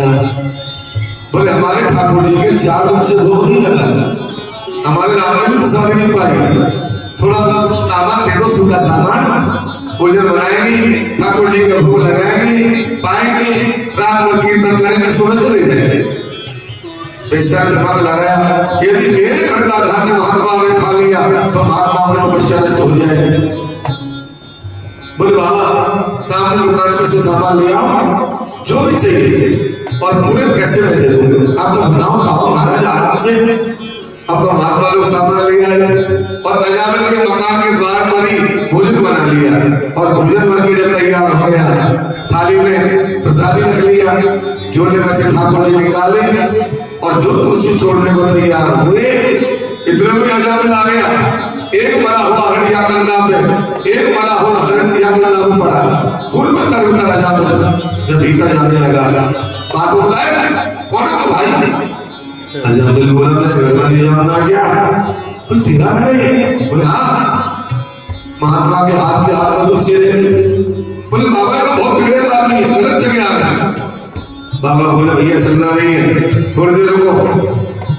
बोले हमारे ठाकुर जी के 4 दिन से भोग नहीं लगा, हमारे राम ने भी प्रसाद नहीं पाए, थोड़ा सामान दे दो, सूखा सामान, भोजन बनाएंगे, ठाकुर जी का भोग लगाएंगे, पाएंगे, रात में कीर्तन करेंगे, सुबह चले जाएंगे। वेश्या ने दिमाग लगाया, यदि मेरे घर का धान्य महात्माओं ने खा लिया तो महात्माओं की तपस्या नष्ट हो जाएगी। बोले बाबा सामने दुकान में से सामान ले आओ, जो भी चाहिए और पूरे पैसे में दे दूंगे। आप तो बनाओ पाओ महाराज आराम से। अब तो महात्मा लोग सामान ले आए और अजामिल के मकान के द्वार पर ही भोजन बना लिया और भोजन बन के जब तैयार हो गया, थाली में प्रसादी रख लिया, झोले में से ठाकुर जी निकाले और जो तुलसी छोड़ने को तैयार हुए, इतने में अजामिल आ गया। एक मरा हुआ हरड़िया कंधा पे, एक मरा हुआ हरड़िया कंधा पे पड़ा, खुर में तर अजामिल जब भीतर जाने लगा, बात बुलाए कौन है तो भाई? अजामिल बोला मेरे घर में ले जाऊंगा क्या? बोले तेरा है? बोले हाँ। महात्मा के हाथ में तुलसी दे गई। बोले बाबा का बहुत बिगड़े आदमी है, गलत जगह आ गया। बाबा बोले भैया चलना नहीं है, थोड़ी देर रुको,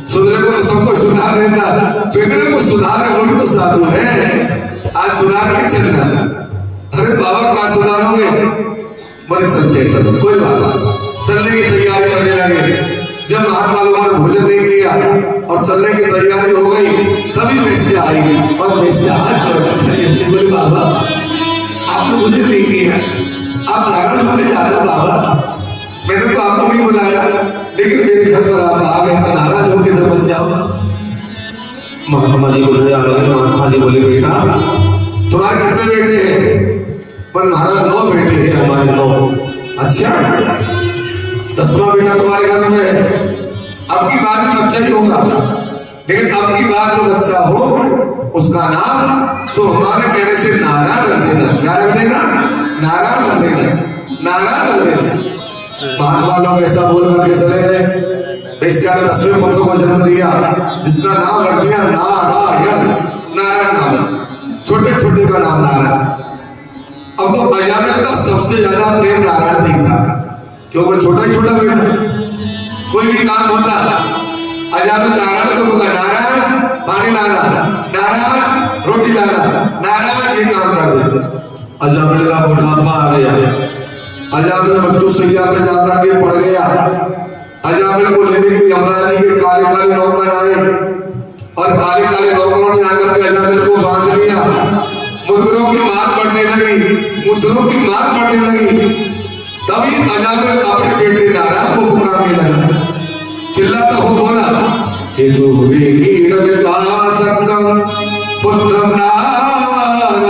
सुधरे को तो सबको सुधार देता, बिगड़े को सुधारे वही तो साधु है, आज सुधार के चलना। अरे बाबा क्या सुधारोगे? बोले चलते चलो, कोई बात नहीं। चलने की तैयारी करने लगे। जब महात्मा लोगों ने भोजन नहीं किया और चलने की तैयारी हो गई, तभी वैश्या आई और वैश्या हाथ जोड़कर खड़ी होती, बोले बाबा आपने मुझे नहीं किया, आप नाराज होकर जा रहे हो बाबा, मैंने तो आपको नहीं बुलाया, लेकिन मेरे घर पर आप आ गए तो नाराज होकर जब बच जाओ। महात्मा जी बोले आ गए। महात्मा जी बोले बेटा तुम्हारे कितने बेटे हैं? पर महाराज 9 बेटे हैं हमारे, 9। अच्छा 10वां बेटा तुम्हारे घर में है, अब की बार भी बच्चा ही होगा, लेकिन अब की बार जो बच्चा हो उसका नाम तो हमारे कहने से नारायण रख देना। क्या रख देना? नारायण रख देना, नारायण रख देना। महात्मा लोग ऐसा बोल करके चले गए। वैश्या ने 10वें पुत्र को जन्म दिया, जिसका नाम रख दिया नारायण, नारायण नाम, छोटे छोटे का नाम नारायण। अब तो अजामिल का सबसे ज्यादा प्रेम नारायण पे था, क्योंकि छोटा ही छोटा बेटा, कोई भी काम होता अजामिल नारायण को बोला नारायण पानी लाना, नारायण रोटी लाना, नारायण ये काम कर दे। अजामिल का बुढ़ापा आ गया, अजामिल मृत्यु सैया पे जाकर के पड़ गया। अजामिल को लेने के लिए यमराज जी के काले काले नौकर आए और काले काले नौकरों ने आकर के अजामिल को बांध लिया। मुर्गरों की मार पड़ने लगी, मुसलों की मार पड़ने लगी। तभी अजामिल अपने बेटे नारायण को पुकारने लगा, चिल्लाता हो बोला कि का सत्यम पुत्रम नारायणाभ्यम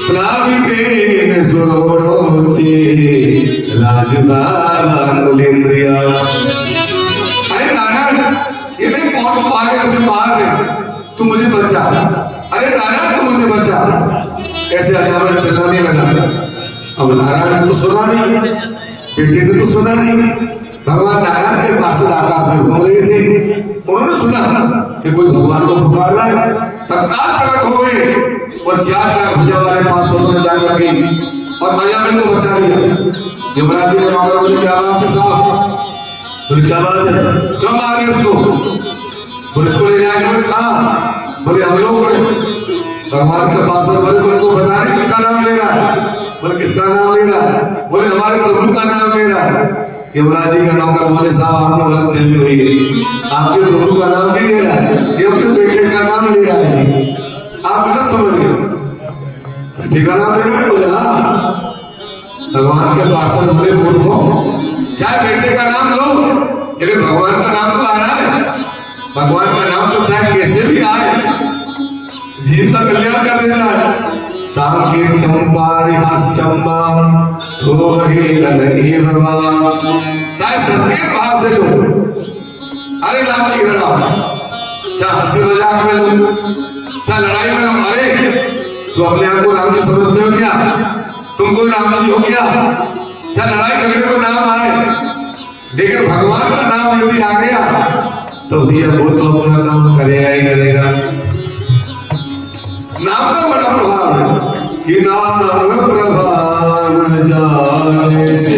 प्लावितेन सुरोड़ोचे राजधान कुलेंद्रिया। अरे नारायण ये नहीं कौन मारे मुझे मार रहे, तू मुझे बचा, अरे नारायण तू मुझे बचा। ऐसे अजामिल चिल्लाने लगा। अब नारायण ने तो सुना नहीं, बेटे ने तो सुना नहीं, भगवान नारायण के पार्षद आकाश में घूम रहे थे, उन्होंने सुना कि कोई भगवान को पुकार रहा है, तत्काल प्रकट हो गए और 4 भुजा वाले पार्षदों ने जाकर के और अजामिल को बचा लिया। यमराज जी के नौकर बोले क्या बात है साहब? बोले क्या बात है, क्यों मार रहे उसको? बोले इसको ले जाके बोले कहाँ? बोले हम लोग भगवान के पार्षद बोले तुमको बताने किसका नाम ले रहा है? बोले किसका नाम ले रहा है? बोले हमारे प्रभु का नाम ले रहा है। यमराज जी का नौकर बोले साहब आपको गलत फहमी हुई है, आपके प्रभु का नाम नहीं ले रहा है, ये अपने बेटे का नाम ले रहा है, आप गलत समझ गए, बेटे का नाम ले रहा है। बोले हाँ। भगवान के पार्षद बोले मूर्खों, चाहे बेटे का नाम लो लेकिन भगवान का नाम तो आ रहा है, भगवान का नाम तो चाहे कैसे भी आए जीव का कल्याण कर देता है। सांकेत्यम पारिहास्यम चाहे संकेत भाव से लो, अरे राम जी इधर आओ, चाहे हंसी मजाक में लो, चाहे लड़ाई में लो, अरे तो अपने आप को राम जी समझते हो क्या? तुमको राम जी हो गया? चाहे लड़ाई झगड़े को नाम आए, लेकिन भगवान का नाम यदि आ गया तो भैया वो तो अपना काम करेगा ही करेगा। नाम का बड़ा प्रभाव है कि नाम प्रभाव जाने से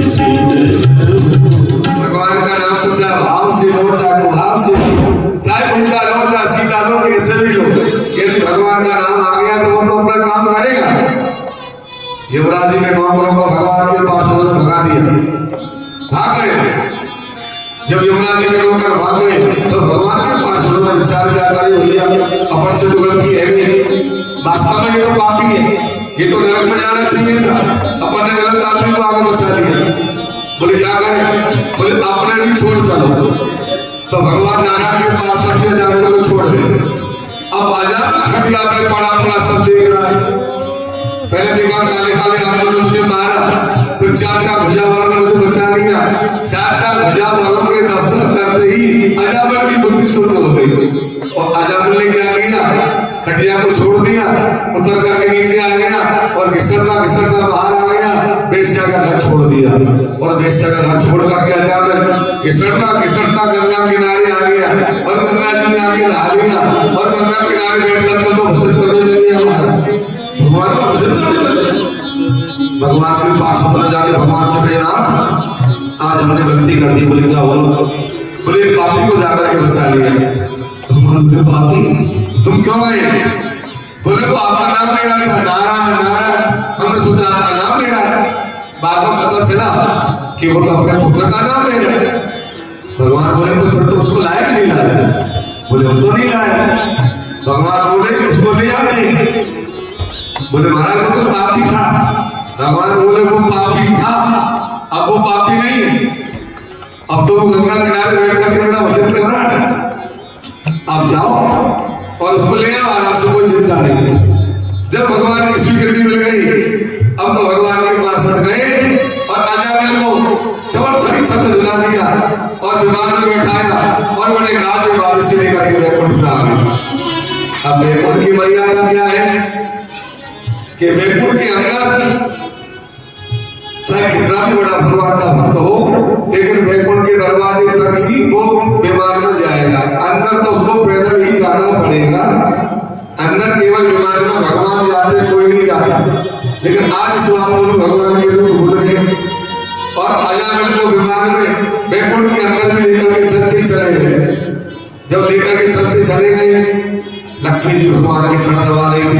Thank you. भाग गए। जब यमुना जी के नौकर भाग गए तो भगवान के पास उन्होंने विचार किया, करे भैया अपन से तो गलती है गई, वास्तव में ये तो पापी है, ये तो नरक में जाना चाहिए था, अपन ने गलत आदमी को आगे बचा लिया। बोले क्या करें? बोले अपने भी छोड़ दो। तो भगवान नारायण के पास सब अजामिल को छोड़ दे। अब अजामिल खटिया पे पड़ा पड़ा सब देख रहा है। पहले देखा काले काले आंखों ने मुझे मारा, फिर चार चार भुजा वालों ने मुझे बचा लिया। चार चार भुजा वालों के दर्शन करते ही अजामिल की बुद्धि शुद्ध हो गई और अजामिल ने क्या किया, खटिया को छोड़ दिया, उतर करके नीचे आ गया और घिसटता घिसटता बाहर आ गया, बेश्या का घर छोड़ दिया। और बेश्या का घर छोड़ करके अजामिल घिसटता घिसटता गंगा किनारे आ गया और गंगा जी में आके नहा लिया और गंगा किनारे बैठ करके तो भजन करने लगे। हमारा भगवान का भजन करने लगे। भगवान के पास अपने जाके भगवान से कहे, नाथ आज हमने गलती कर दी। बोले क्या हुआ? बोले पापी को जाकर के बचा लिया। भगवान बोले पापी तुम क्यों गए? बोले वो आपका नाम ले रहा था, नारायण नारायण, हमने सोचा आपका नाम ले रहा है, बाद में पता चला कि वो तो अपने पुत्र का नाम ले रहा है। भगवान बोले तो फिर तो उसको लाया कि नहीं लाया? बोले हम तो नहीं लाए। भगवान बोले उसको ले आते। बोले महाराज वो तो पापी था। भगवान बोले वो पापी था, अब वो पापी नहीं है, अब तो वो गंगा किनारे बैठ करके मेरा भजन कर रहा है। आप जाओ और उसको ले आओ आराम से, कोई चिंता नहीं। जब भगवान की स्वीकृति मिल गई, अब तो भगवान के पास गए और अजामिल को चवर छड़ी छत जला दिया और विमान में बैठाया और बड़े गाजे बाजे से लेकर के बैकुंठ में आ गए। अब बैकुंठ की मर्यादा क्या है कि बैकुंठ के अंदर चाहे कितना भी बड़ा भगवान का भक्त हो, लेकिन बैकुंठ के दरवाजे तक ही वो विमान में जाएगा, अंदर तो उसको पैदल ही जाना पड़ेगा। अंदर केवल विमान में भगवान जाते, कोई नहीं जाता। लेकिन आज इस बात को भगवान के दूत भूल गए और अजामिल को विमान में बैकुंठ के अंदर भी लेकर के चलते चले गए। जब लेकर के चलते चले गए, लक्ष्मी जी भगवान के चरण दबा रही थी।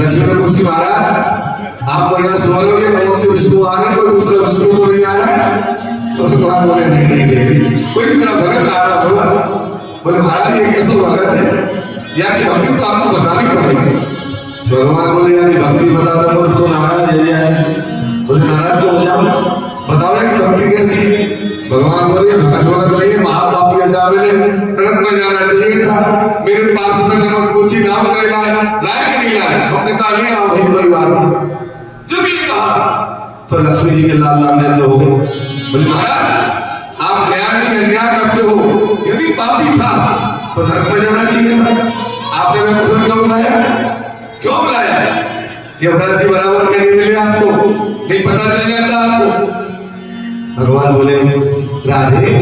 लक्ष्मी ने पूछी, महाराज आप तो यहाँ सो रहे हो, ये कौन से विष्णु आ रहे, कोई दूसरा विष्णु तो नहीं आ रहा? तो भगवान बोले नहीं नहीं नहीं, कोई मेरा भगत आ रहा होगा। बोले महाराज ये कैसे भगत है, यानी भक्ति तो आपको बतानी पड़ेगी। भगवान बोले यानी भक्ति बता दो तो नाराज हो जाए। बोले नाराज क्यों हो जाओ, बताओ कि भक्ति कैसी? भगवान बोले भगत भगत नहीं, महापापी अजामिल नरक में जाना चाहिए था। मेरे पास ने मत पूछी नाम करे लाए कि नहीं लाए? हमने कहा लिया भाई परिवार में। जब ये कहा तो लक्ष्मी जी के लाल लाल नेत्र हो गए। बोले महाराज आप न्याय नहीं अन्याय करते हो, यदि पापी था तो नरक में जाना चाहिए था, आपने मेरे क्यों बुलाया? क्यों बुलाया? यमराज जी बराबर के नहीं मिले आपको, नहीं पता चल जाता आपको? भगवान बोले राधे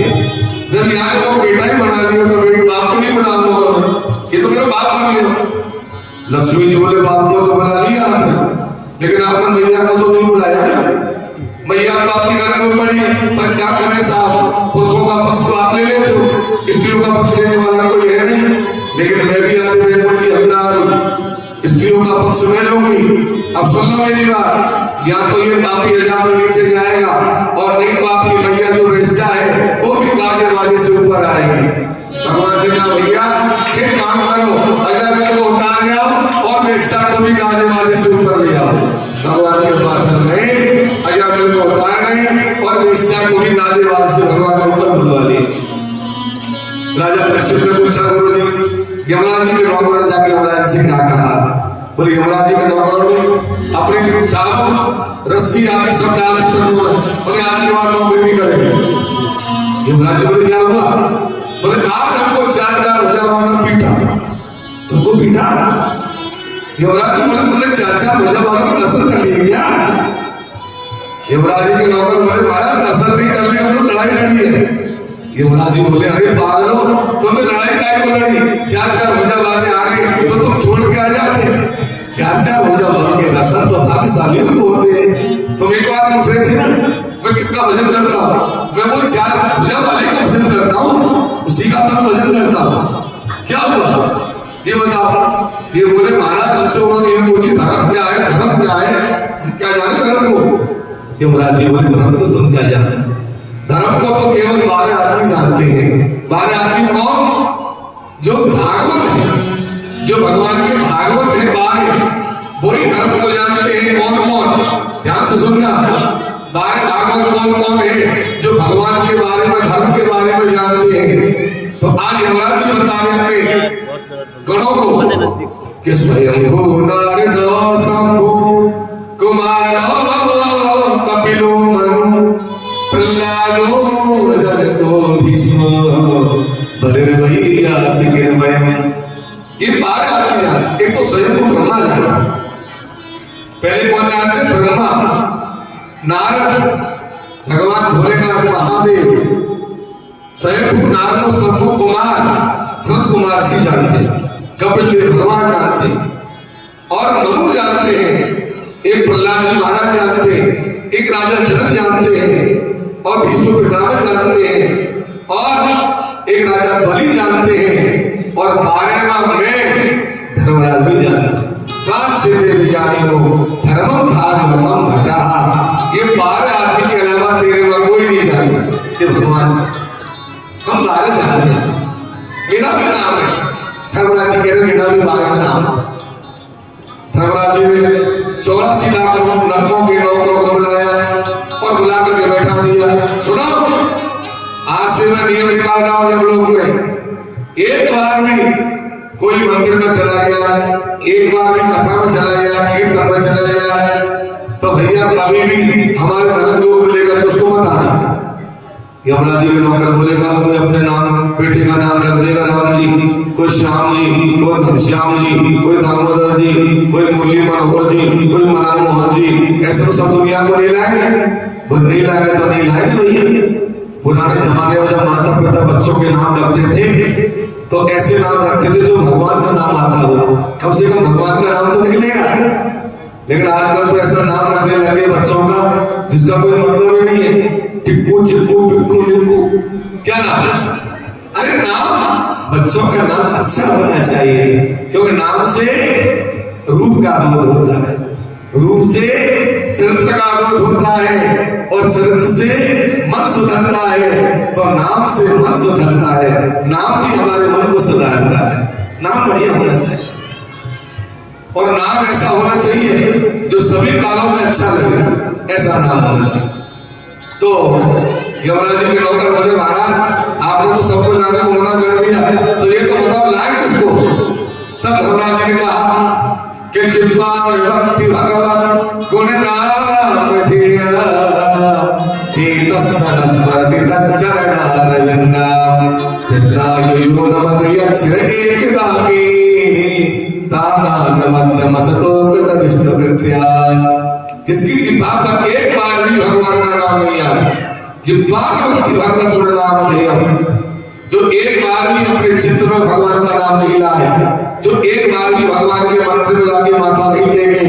जब यहाँ को बेटा ही बना लिया तो बाप को नहीं बनाऊंगा मैं, ये तो मेरा बाप बन गया। लक्ष्मी जी बोले बाप को तो बना लिया आपने, लेकिन आपने मैया को तो नहीं बुलाया ना। मैया तो आपकी घर में पड़ी है, पर क्या करें साहब, पुरुषों का पक्ष तो आप ले लेते हो, स्त्रियों का पक्ष लेने वाला कोई है नहीं। लेकिन मैं भी आगे बैकुंठ की हकदार हूँ, स्त्रियों का पक्ष मैं लूंगी। अब सुन लो मेरी बात, या तो ये पापी अजामिल नीचे जाएगा और नहीं तो आपकी मैया जो वेश्या है वो भी गाजे बाजे से ऊपर आएगी। भगवान ने कहा भैया एक काम करो, अजामिल को उतार ले आओ और वेश्या को भी गाजे बाजे से ऊपर ले आओ। भगवान के पास गए, अजामिल को उतार गए और वेश्या को भी गाजे बाजे से भगवान ने ऊपर बुलवा लिए। राजा परीक्षित ने पूछा, गुरु जी यमराज जी के नौकरों ने जाके यमराज से क्या कहा? बोले यमराज जी के नौकरों ने अपने चाबुक रस्सी आदि सब डाल दी चरणों में, बोले आज के बाद नौकरी नहीं करेंगे। यमराज जी बोले क्या हुआ? बोले आज हमको चार चार भुजावालों ने पीटा। तुमको पीटा? यमराज जी बोले तुमने चार चार भुजावालों का दर्शन कर लिए क्या? यमराज जी के नौकर बोले महाराज दर्शन नहीं कर लिए, हम तो लड़ाई लड़ी है। यमराज जी बोले अरे पागलो, तुम्हें लड़ाई काय को लड़ी? चार चार भुजा वाले आ गए तो तुम छोड़ के आ जाते। चार चार भुजा वालों के दर्शन तो भाग्यशालियों को होते हैं। तुम एक बार पूछ रहे थे ना मैं किसका भजन करता हूँ? मैं वो चार भुजा वाले का भजन करता हूँ, उसी का तो भजन करता हूँ। क्या हुआ ये बताओ? ये बोले महाराज हमसे उन्होंने ये पूछी धर्म क्या है, धर्म क्या है, क्या जाने धर्म को? यमराज जी बोले धर्म को तुम क्या जानो, धर्म को तो केवल 12 आदमी जानते हैं। 12 आदमी कौन? जो भागवत है, जो भगवान के भागवत है 12, वही धर्म को जानते हैं। कौन कौन? ध्यान से सुनना। 12 भागवत कौन कौन है जो भगवान के बारे में, धर्म के बारे में जानते हैं? तो आज यमराज जी बता रहे अपने गणों को कि स्वयंभू नारद शंभु कुमार कपिलो मनु प्रहलादो जनको भीष्म बलिर्भैया सिकिरवयम। ये 12 आदमी जानते। एक तो स्वयंभू ब्रह्मा जानते, पहले कौन जानते? ब्रह्मा, नारद, भगवान भोलेनाथ महादेव, स्वयंभू नारद शंभु कुमार संत कुमार सी जानते, कपिल देव भगवान जानते, और मनु जानते हैं, एक प्रहलाद जी महाराज जानते हैं, एक राजा जनक जानते हैं, और भीष्म पितामह जानते हैं, और एक राजा बलि जानते हैं, और 12वां में धर्मराज भी जानते हैं। कान से तेरे जाने लो धर्मम भागवतम भटा। ये 12 आदमी के अलावा तेरे में कोई नहीं जानता कि भगवान। हम 12 जानते हैं, मेरा भी नाम है। धर्मराज जी कह रहे मेरा भी 12 में नाम। धर्मराज जी ने 84 लाख नरकों के नौकरों को बुलाया और बुला करके बैठा दिया। सुनो, आज से मैं नियम निकाल रहा हूं यमलोक में, एक बार भी कोई मंदिर में चला गया, एक बार भी कथा में चला गया, कीर्तन में चला गया, तो भैया कभी भी हमारे नरक लोक में लेकर उसको मत आना। यमराज जी के नौकर बोलेगा कोई अपने नाम बेटे का नाम रख देगा राम जी, कोई श्याम जी, कोई घनश्याम जी, कोई दामोदर जी, कोई मुरली मनोहर जी, कोई मनन मोहन जी, ऐसे तो सब दुनिया को नहीं लाएंगे। वो नहीं लाएंगे तो नहीं लाएंगे भैया। पुराने जमाने में जब माता पिता बच्चों के नाम रखते थे तो ऐसे नाम रखते थे जो भगवान का नाम आता हो, कम से कम भगवान का नाम तो निकलेगा। लेकिन आजकल तो ऐसा नाम रखने लगे बच्चों का जिसका कोई मतलब ही नहीं है। टिक्कू चिक्कू पिक्कू निक्कू, क्या नाम? अरे नाम, बच्चों का नाम अच्छा होना चाहिए, क्योंकि नाम से रूप का बोध होता है, रूप से चरित्र का बोध होता है, और चरित्र से मन सुधरता है, तो नाम से मन सुधरता है। नाम भी हमारे मन को सुधारता है। नाम बढ़िया होना चाहिए, और नाम ऐसा होना चाहिए जो सभी कालों में अच्छा लगे, ऐसा नाम होना चाहिए। तो यमराज जी के नौकर बोले महाराज आपने तो सबको लाने को मना कर दिया, तो ये तो बताओ लाए किसको? तब धर्मराज जी ने कहा कि चिंपा भक्ति भगवत गुण नाम धिया चेतस्तन स्मृति तच्चरणारविंदा कृष्णायुयो नमः चिर एकदापि तानागमद्दमसतो कृत विष्णु कृत्या। जिसकी जिह्वा पर एक बार भी भगवान का नाम नहीं आया, जिह्वा भक्ति भगवत गुण नाम ध्येय, जो एक बार भी अपने चित्त में भगवान का नाम नहीं लाए, जो एक बार भी भगवान के मंदिर में जाके माथा नहीं टेके,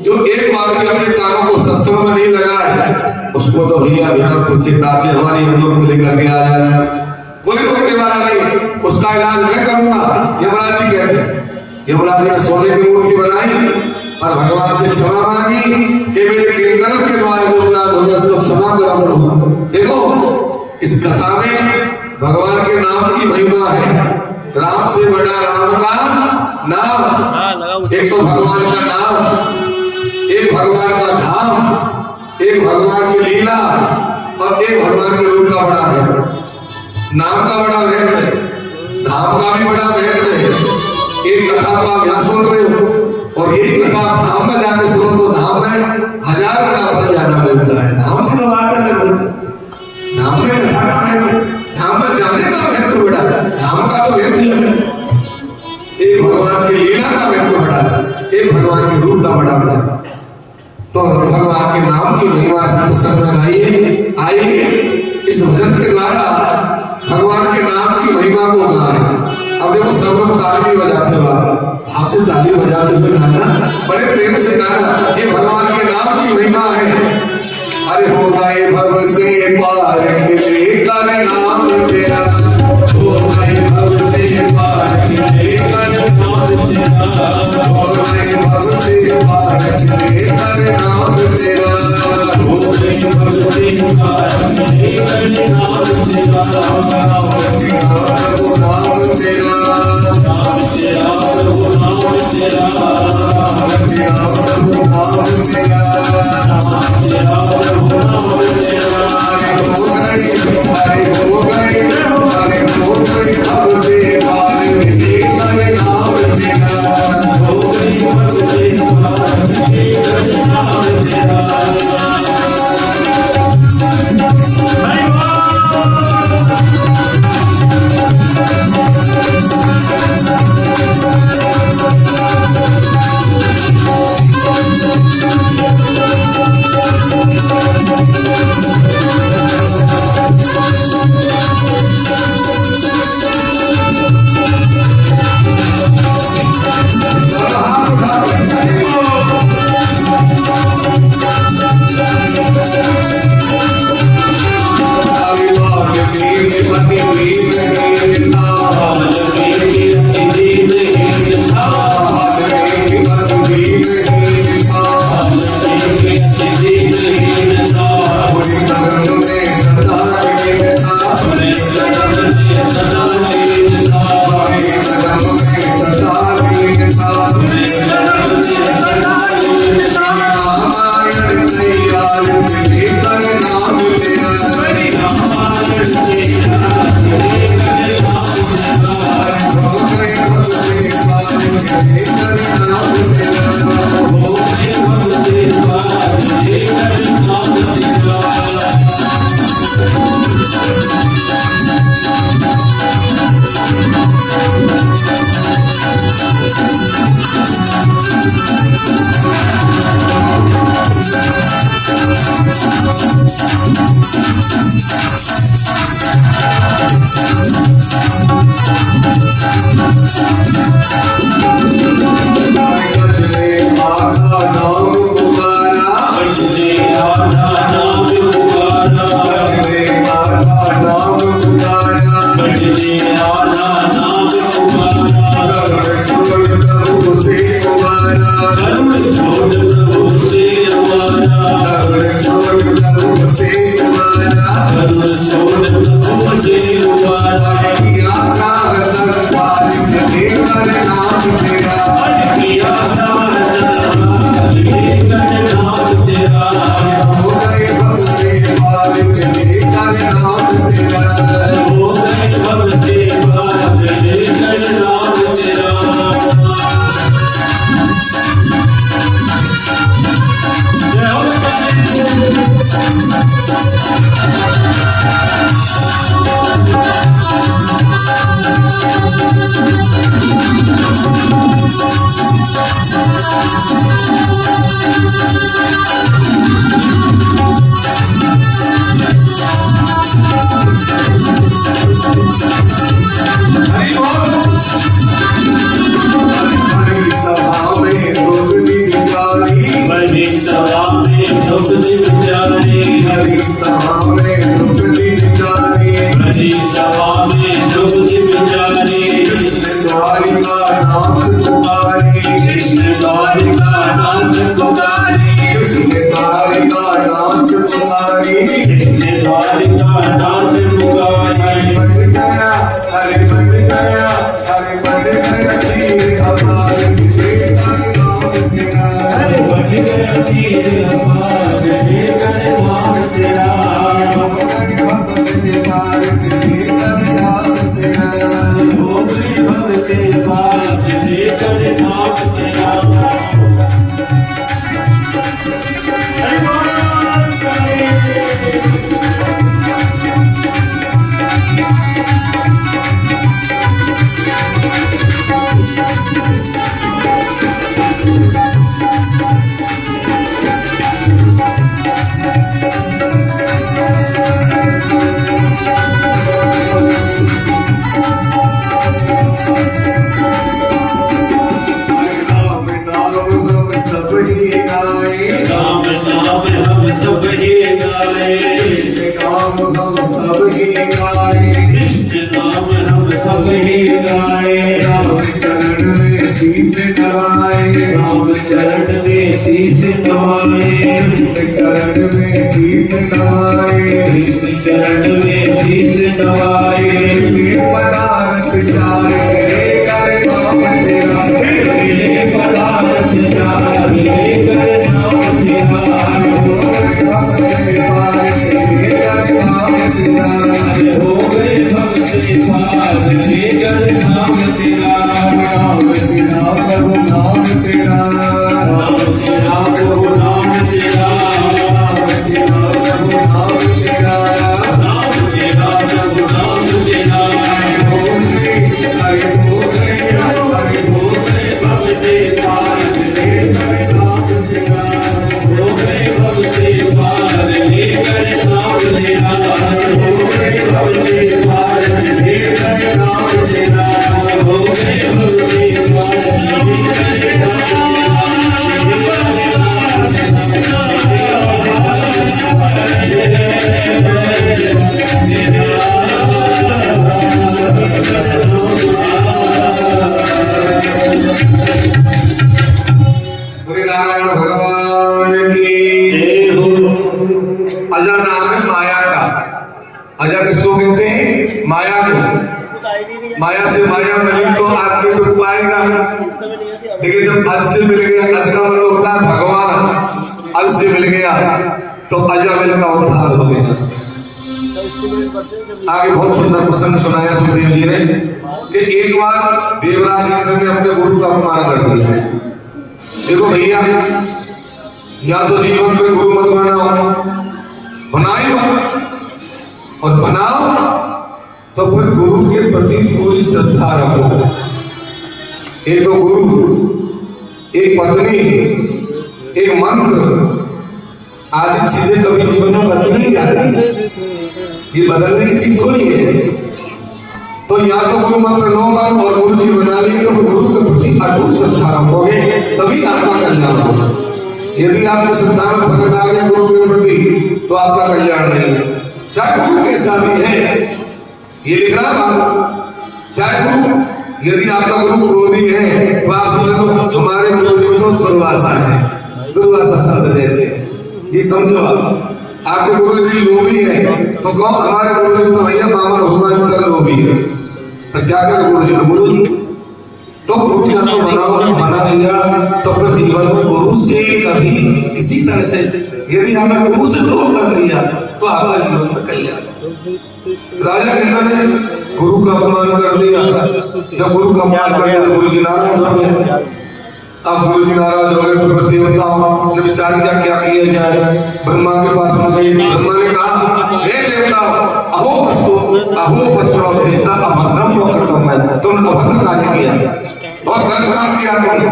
जो एक बार भी अपने कानों को सत्संग में नहीं लगाए, उसको तो भैया बिना पूछे ताजे हमारे हम लोग लेकर के आ जाना, कोई रोकने वाला नहीं, उसका इलाज मैं करूंगा। यमराज जी कहते, यमराज जी ने सोने की मूर्ति बनाई और भगवान से क्षमा मांगी कि मेरे किंकरों के द्वारा जो अपराध हो गया उसको क्षमा करा प्रभु। देखो इस कथा में भगवान के नाम की महिमा है। राम से बड़ा राम का नाम, एक तो भगवान का नाम, एक भगवान का धाम, एक भगवान की लीला, और एक भगवान के रूप का बड़ा भेद। नाम का बड़ा भेद है, धाम का भी बड़ा भेद है। एक कथा को आप यहाँ सुन रहे हो और एक कथा धाम में जाके सुनो तो धाम में 1000 गुना फल ज्यादा मिलता है। धाम की तो बात अलग होती है, धाम में कथा का महत्व, धाम में जाने का महत्व बड़ा, धाम का तो महत्व है। एक भगवान की लीला का महत्व बड़ा, एक भगवान के रूप का बड़ा महत्व। तो भगवान के नाम की महिमा प्रसंग में गाइए, आइए इस भजन के द्वारा भगवान के नाम की महिमा को गाएं। अब देखो सब लोग ताली भी बजाते हो, हाथ से ताली बजाते हुए गाना, बड़े प्रेम से गाना, ये भगवान के नाम की महिमा है। अरे हो गए भव से पार लेकर नाम तेरा, हो गए भव से पार लेकर नाम तेरा, हो गए भव से पार लेकर नाम तेरा, हो नाम हम सब ही गाए, राम चरण में शीस नवाए, राम चरण में शीस नवाए, कृष्ण चरण में शीस नवाए, कृष्ण चरण में शीस नवाए, मिले पदार्थ चार तेरे कर नाम तेरा, मिले पदार्थ चार लेकर नाम तेरा, हो गए भक्त पार लेकर नाम तेरा, नाम तेरा प्रभु नाम तेरा, नाम तेरा प्रभु नाम तेरा, नाम तेरा नाम तेरा प्रभु नाम तेरा, हरे बोले हरे बोले भक्त पार लेकर नाम तेरा, हो गए भक्त पार लेकर नाम तेरा, हो गए भक्त पार लेकर नाम तेरा, हो गए भक्त पार लेकर नारायण भगवान की। अजा नाम है माया का। अजा किसको कहते हैं? माया को। माया से माया मिली तो आदमी तो पाएगा, लेकिन जब अज से मिल गया, अज का मतलब होता है भगवान, अज से मिल गया तो अजामिल का उद्धार हो गया। आगे बहुत सुंदर प्रसंग सुनाया सुखदेव जी ने कि एक बार देवराज इंद्र ने अपने गुरु का अपमान कर दिया। देखो भैया, या तो जीवन में गुरु मत बनाओ, बनाई मत, और बनाओ तो फिर गुरु के प्रति पूरी श्रद्धा रखो। एक तो गुरु, एक पत्नी, एक मंत्र आदि चीजें कभी जीवन में बदल नहीं जाती, ये बदलने की चीज थोड़ी है। तो या तो गुरु मंत्र लो मत और गुरु जी बना लिए तो गुरु के प्रति अटूट श्रद्धा रखोगे, तभी आपका कल्याण होगा। यदि आपकी श्रद्धा में फर्क आ गया गुरु के प्रति तो आपका कल्याण नहीं है, चाहे गुरु कैसा भी है। ये लिख रहा है बात, चाहे गुरु, यदि आपका गुरु क्रोधी है तो आप समझ लो हमारे गुरु जी तो दुर्वासा है, दुर्वासा संत जैसे। ये समझो आपके गुरु जी लोभी है तो कहो हमारे गुरु जी तो भैया बामन भगवान की तरह लोभी है। तो क्या करे गुरु जी? तो गुरु जी तो गुरु या तो बनाओ, बना लिया तो फिर जीवन में गुरु से कभी किसी तरह से, यदि आपने गुरु से दूर कर लिया तो आपका जीवन में कल्याण। राजा इंद्र ने गुरु का अपमान कर दिया, जब गुरु का अपमान कर दिया तो गुरु जी नाराज हो गए। अब गुरु जी नाराज हो गए तो फिर देवताओं ने विचार किया क्या किया जाए। ब्रह्मा के पास में गए, ब्रह्मा ने कहा हे देवताओं, अहो पशुरा अभद्रम करतम है, तुमने अभद्र कार्य किया, बहुत गलत काम किया तुमने,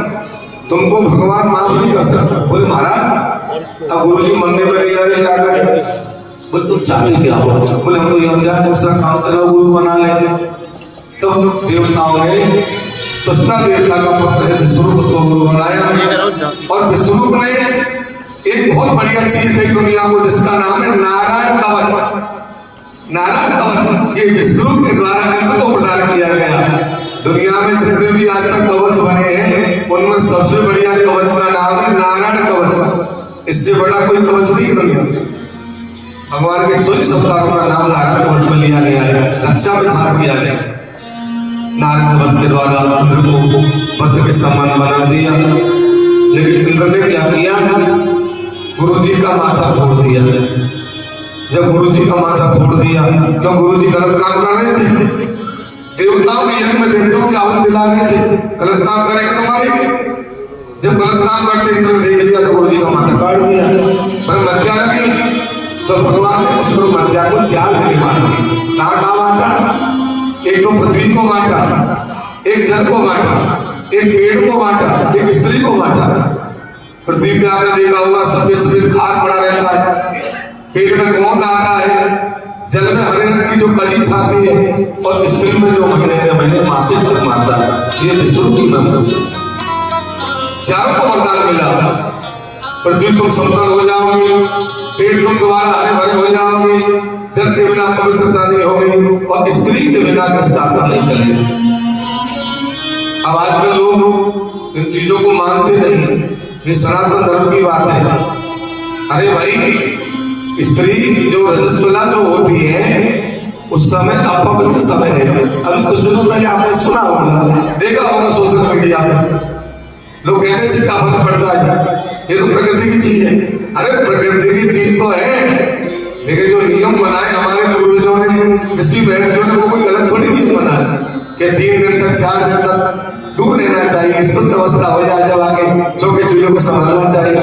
तुमको भगवान माफ नहीं कर सकते। बोले महाराज अब गुरु जी मंदिर में नहीं आ रहे, क्या करें? बोले तुम चाहते क्या हो? बोले हम तो यहाँ चाहे दूसरा काम चलो गुरु बना ले। तो देवताओं ने तुष्टा देवता का पुत्र है विश्वरूप, उसको गुरु बनाया। और विश्वरूप ने एक बहुत बढ़िया चीज दी दुनिया को जिसका नाम है नारायण कवच। नारायण कवच ये विश्वरूप के द्वारा इंद्र को प्रदान किया गया। दुनिया में जितने भी आज तक कवच बने हैं उनमें सबसे बढ़िया कवच का नाम है नारायण कवच। इससे बड़ा कोई कवच नहीं है दुनिया में। भगवान के 24 अवतारों का नाम नारायण कवच में लिया गया है, रक्षा में धारण किया गया। नारायण कवच के द्वारा इंद्र को पत्र के समान बना दिया, लेकिन इंद्र ने क्या किया? गुरु जी का माथा फोड़ दिया। जब गुरु जी का माथा फोड़ दिया, क्यों? गुरु जी गलत काम कर रहे थे, देवताओं के यज्ञ में देवताओं की आहुति दिला रहे थे, गलत काम करेंगे तो मारेंगे। जब गलत काम करते इंद्र ने देख लिया तो गुरु जी का माथा काट दिया। पर हत्या लगी तो भगवान ने उस ब्रह्म हत्या को 4 जगह बांट दी। कहाँ बांटा? एक तो पृथ्वी को बांटा, एक जल को बांटा, एक पेड़ को बांटा, एक स्त्री को बांटा। पृथ्वी पे आपने देखा होगा सफेद सफेद खार पड़ा रहता है, पेट में गोंद आता है, जल में हरे रंग की जो कली छाती है, और स्त्री में जो महीने मासिक धर्म आता है। ये विष्णु की मंत्र, चारों को वरदान मिला। पृथ्वी तुम समतल हो जाओगे, पेड़ तुम दोबारा हरे भरे हो जाओगे, जल के बिना पवित्रता नहीं होगी, और स्त्री के बिना कृष्णाश्रम नहीं चलेगा। अब आजकल लोग इन चीजों को मानते नहीं, ये सनातन धर्म की बात है। अरे भाई, स्त्री जो रजस्वला जो होती है उस समय अपवित्र समय रहते हैं। अभी कुछ दिनों पहले आपने सुना होगा, देखा होगा सोशल मीडिया पे, लोग कहते हैं क्या फर्क पड़ता है, ये तो प्रकृति की चीज है। अरे प्रकृति की चीज तो है, लेकिन जो नियम बनाए हमारे पूर्वजों ने, ऋषि महर्षियों ने, वो कोई गलत थोड़ी नियम बनाए कि 3 दिन तक 4 दिन तक दूर रहना चाहिए, शुद्ध अवस्था हो जाए जब आके चौके चूल्हे को संभालना चाहिए।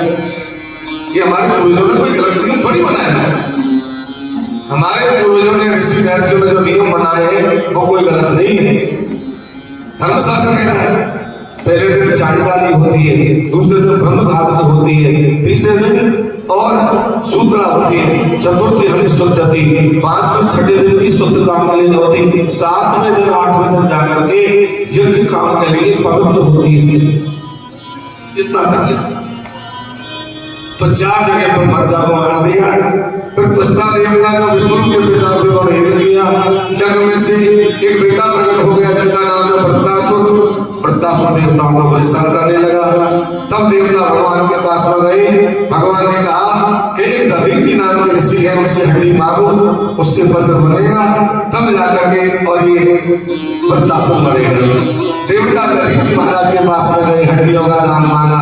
ये हमारे पूर्वजों ने कोई गलत नियम थोड़ी बनाया। हमारे पूर्वजों ने, ऋषि महर्षियों ने जो नियम बनाए हैं वो कोई गलत नहीं है। धर्मशास्त्र कहता है पहले दिन चांडाली होती है, दूसरे दिन ब्रह्मघातनी होती है, तीसरे दिन और शूद्रा होती है, चतुर्थी हरिशुद्धति, 5वें 6ठे दिन भी शुद्ध काम के लिए होती, 7वें दिन 8वें दिन जाकर के यज्ञ काम के लिए पवित्र होती है स्त्री। इतना तक लिखा। तो 4 जगह ब्रह्महत्या को मार दिया। फिर तुष्टा देवता का विष्णु के पिता से भेज दिया। यज्ञ में से एक बेटा प्रकट हो गया जिसका नाम है वृत्तासुर। वृत्तासुर देवताओं को परेशान करने लगा। तब देवता भगवान के पास में गए। भगवान ने कहा कि एक दधीची नाम के ऋषि है, उनसे हड्डी मांगो, उससे वज्र बनेगा, तब जाकर के और ये वृत्तासुर मरेगा। देवता दधीची महाराज के पास में गए, हड्डियों का दान मांगा।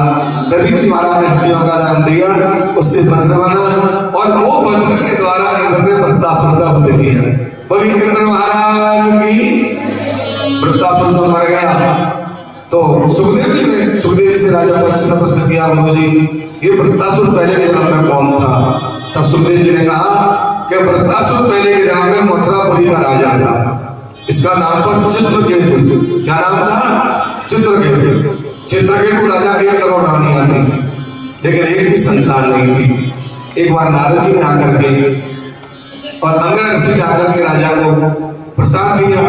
दधीची महाराज ने हड्डियों का दान दिया, उससे वज्र बना और वो वज्र के द्वारा इंद्र ने वृत्तासुर का वध किया। बोलिए इंद्र महाराज की। वृत्तासुर जब मर गया तो सुखदेव जी से राजा परीक्षित ने प्रश्न किया, गुरु जी ये वृत्तासुर पहले के जन्म में कौन था? तब सुखदेव जी ने कहा कि वृत्तासुर पहले के जन्म में मथुरापुरी का राजा था। इसका नाम था चित्रकेतु। क्या नाम था? चित्रकेतु। चित्रकेतु राजा की 1 करोड़ रानियां थी, लेकिन एक भी संतान नहीं थी। एक बार नारद जी ने आकर के और अंगद ऋषि ने आकर के राजा को प्रसाद दिया।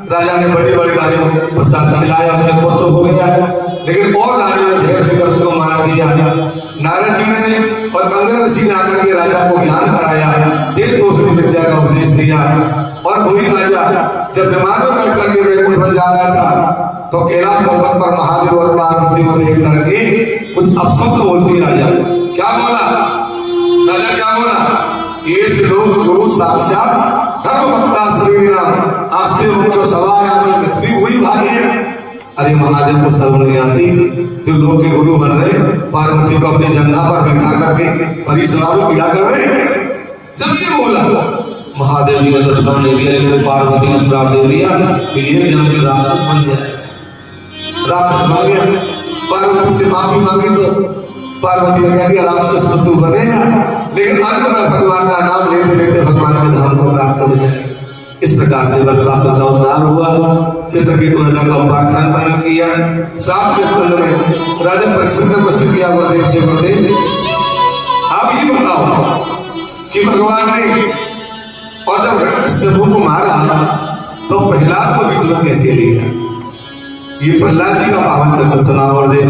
राजा ने बड़ी बड़ी रानियों को प्रसाद खिलाया, उसमें पुत्र हो गया, लेकिन और रानियों ने जहर देकर उसको मार दिया। नारद जी ने और अंगद ऋषि ने आकर के राजा को ज्ञान कराया, शेष दोषणी विद्या का उपदेश दिया। और वही राजा जब विमान में बैठ करके वैकुंठ में जा रहा था तो कैलाश पर्वत पर महादेव और पार्वती को देख करके कुछ अपशब्द बोलती राजा। क्या बोला राजा? क्या बोला? ये श्लोक गुरु साक्षात धर्मभक्ता शरीर नाम आस्ते मुख्य सभाया में पृथ्वी हुई भागी है। अरे महादेव को सर्व नहीं आती, जो लोग के गुरु बन रहे, पार्वती को अपनी जंघा पर बैठा करके परिश्रम में पीड़ा कर रहे। जब ये बोला महादेव जी ने तो ध्यान नहीं दिया, लेकिन पार्वती ने श्राप दे दिया कि एक जन्म के राक्षस बन जाए। राक्षस बन गया। पार्वती से माफी मांगी तो पार्वती ने कह दिया राक्षस तो तू बनेगा, लेकिन अंत में भगवान का नाम लेते लेते भगवान के धाम को प्राप्त हो जाए। इस प्रकार से वृत्तासुर का उद्धार हुआ। चित्रकेतु राजा का उपाख्यान वर्णन किया। 7वें स्कंद में राजा परीक्षित ने प्रश्न किया गुरुदेव से, गुरुदेव आप ये बताओ कि भगवान ने और जब हिरण्यकश्यप को मारा तो प्रहलाद को बीच में कैसे लिया? ये प्रहलाद जी का पावन चरित्र सुना गुरुदेव।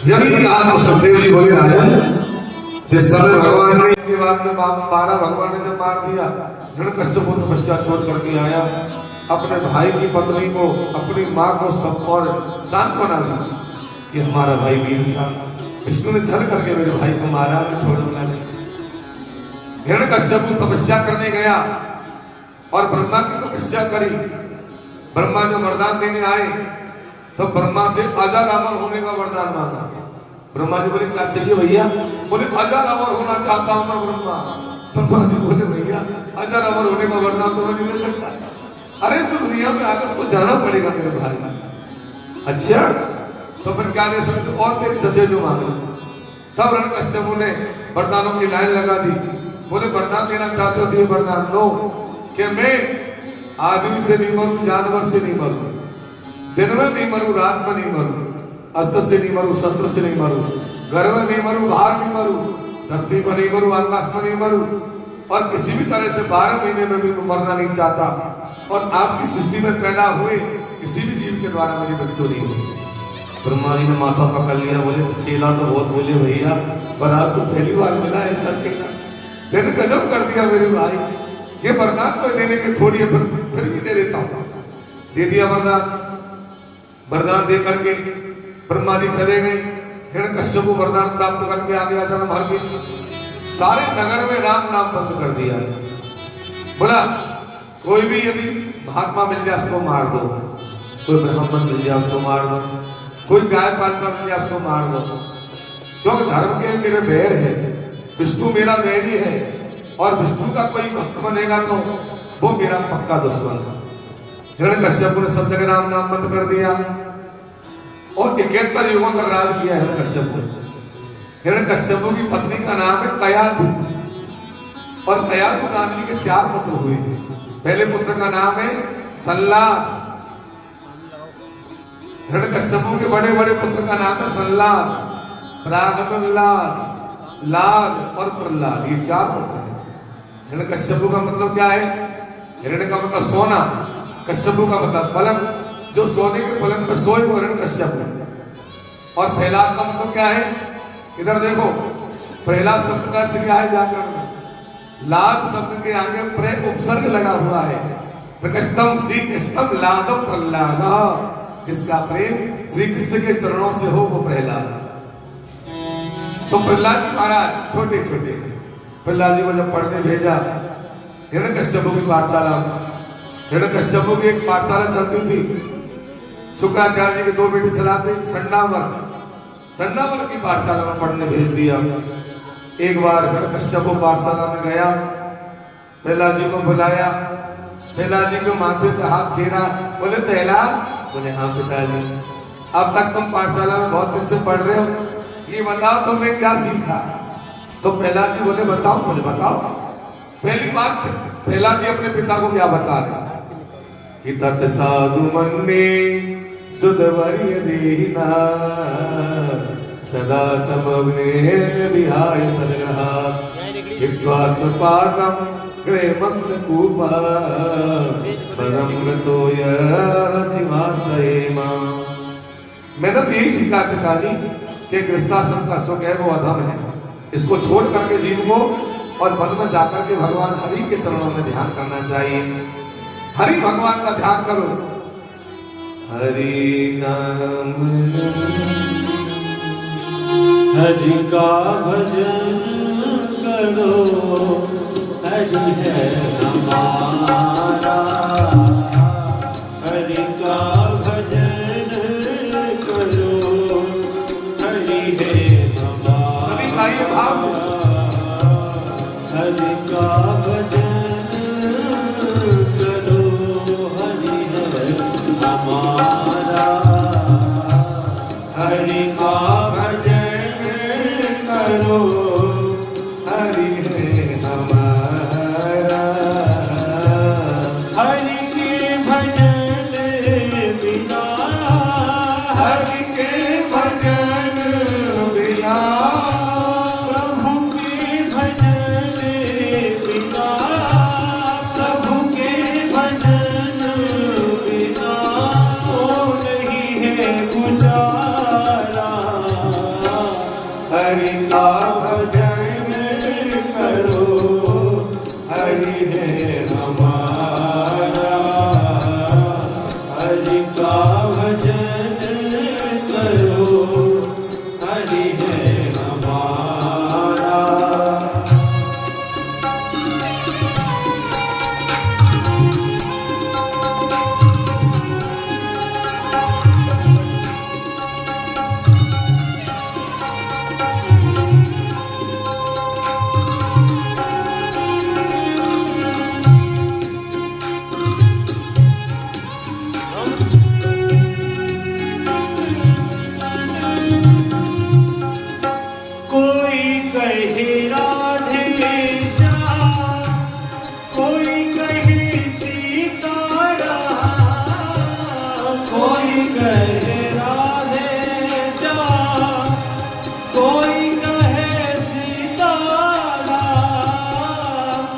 जब ये कहा तो सुखदेव जी बोले, राजन जिस समय भगवान ने के बाद में 12 भगवान ने जब मार दिया, हिरण्यकश्यप को तपस्या छोड़ करके आया, अपने भाई की पत्नी को, अपनी माँ को सब और सांत्वना दी कि हमारा भाई वीर था, विष्णु ने छल करके मेरे भाई को मारा, मैं छोड़ूंगा नहीं। हिरण्यकश्यप तपस्या करने गया और ब्रह्मा की तपस्या करी। ब्रह्मा जब वरदान देने आए तो ब्रह्मा से अजर अमर होने का वरदान मांगा। ब्रह्मा जी बोले क्या चाहिए भैया? बोले अजर अमर होना चाहता हूं मैं ब्रह्मा। ब्रह्मा जी बोले भैया अजर अमर होने का वरदान तो मैं नहीं दे सकता। अरे तो दुनिया में आगे को जाना पड़ेगा मेरे भाई। अच्छा तो फिर क्या दे सकते? और मेरी सजे जो मांग लो। तब हिरण्यकश्यप ने वरदानों की लाइन लगा दी। बोले वरदान देना चाहते हो तो ये वरदान दो कि मैं आदमी से नहीं मरूं, जानवर से नहीं मरूं, दिन में नहीं मरूं, रात में नहीं मरूं, अस्त्र से नहीं मरूं, शस्त्र से नहीं मरूं, घर में नहीं मरूं, बाहर नहीं मरूं, धरती पर नहीं मरूं, आकाश में नहीं मरूं, और किसी भी तरह से 12 महीने में भी मरना नहीं चाहता, और आपकी सृष्टि में पैदा हुए किसी भी जीव के द्वारा मेरी मृत्यु नहीं हुई। ब्रह्मा जी ने माथा पकड़ लिया। बोले चेला तो बहुत बोले भैया, पर आज तो पहली बार मिला ऐसा चेला, तेरे गजब कर दिया मेरे भाई। ये वरदान में देने के थोड़ी है, फिर भी दे देता हूं। दे दिया वरदान। वरदान दे करके ब्रह्मा जी चले गए। हिरण्यकश्यप को वरदान प्राप्त करके आ गया जन्म भर के, सारे नगर में राम नाम बंद कर दिया। बोला कोई भी यदि महात्मा मिल जाए उसको मार दो, कोई ब्राह्मण मिल जाए उसको मार दो, कोई गाय पालता मिल जाए उसको मार दो, क्योंकि धर्म के मेरे बैर है, विष्णु मेरा बैरी है और विष्णु का कोई भक्त बनेगा तो वो मेरा पक्का दुश्मन है। हिरण्यकश्यप ने सब जगह राम नाम बंद कर दिया और 71 युगों तक राज किया हिरण्यकश्यप ने। हिरण्यकश्यप की पत्नी का नाम है कयाधु और कयाधु दानवी के 4 पुत्र हुए। पहले पुत्र का नाम है सल्लाद। हिरण्यकश्यप के बड़े बड़े पुत्र का नाम है सल्लाद, प्रागप्रहलाद, लाद और प्रहलाद, ये 4 पुत्र हैं। हिरण्यकश्यप का मतलब क्या है? हिरण्य का मतलब सोना, कश्यप का मतलब पलंग, जो सोने के पलंग पे सोए वो हिरण्यकश्यप। और प्रहलाद का मतलब क्या है? इधर देखो, प्रहलाद शब्द का अर्थ क्या है व्याकरण में? लाद शब्द के आगे प्रे उपसर्ग लगा हुआ है। प्रकृष्टम श्री कृष्णम लादम प्रहलाद, जिसका प्रेम श्री कृष्ण के चरणों से हो वो प्रहलाद। तो प्रहलाद जी महाराज छोटे छोटे, प्रहलाद जी को जब पढ़ने भेजा हिरण्यकश्यप की पाठशाला, हिरण्यकश्यप की एक पाठशाला चलती थी, शुक्राचार्य जी के 2 बेटे चलाते, संडावर की पाठशाला में पढ़ने भेज दिया। एक बार हिरण्यकश्यप पाठशाला में गया, प्रहलाद जी को बुलाया, प्रहलाद जी के माथे पे हाथ फेरा, बोले प्रहलाद, बोले हाँ पिताजी, अब तक तुम पाठशाला में बहुत दिन से पढ़ रहे हो, ये बताओ तुमने क्या सीखा? तो प्रहलाद जी बोले बताओ। बोले बताओ। पहली बार प्रहलाद जी अपने पिता को क्या बता रहे कि तत् साधु मन में सुधवरिय देहिना सदा समग्ने धियाय सदग्रहा हित्वात्म पादम ग्रहमंद कूपा परम गतो यसिमाश्रयेम। मैंने तो यही सीखा पिताजी कि गृहस्थाश्रम का सुख है वो अधम है, इसको छोड़ करके जीव को और वन में जाकर के भगवान हरि के चरणों में ध्यान करना चाहिए। हरि भगवान का ध्यान करो, हरि नाम हरि का भजन करो, हरि है हमारा, हरि का भजन करो, हरि है हमारा। सभी गाइए भाव से, हरि का भजन करो, हरि है हमारा, हरि का भजन करो, हरि है हमारा। हरि के भजन बिना, हरि के भजन बिना, प्रभु के भजन बिना, प्रभु के भजन बिना वो नहीं है गुजारा। हरि का भजन करो, हरि है हमारा, हरि का भजन करो, हरि है हमारा। कोई कहे राधे श्याम, कोई कहे सीताराम, कोई कहे राधे श्याम, कोई कहे सीताराम,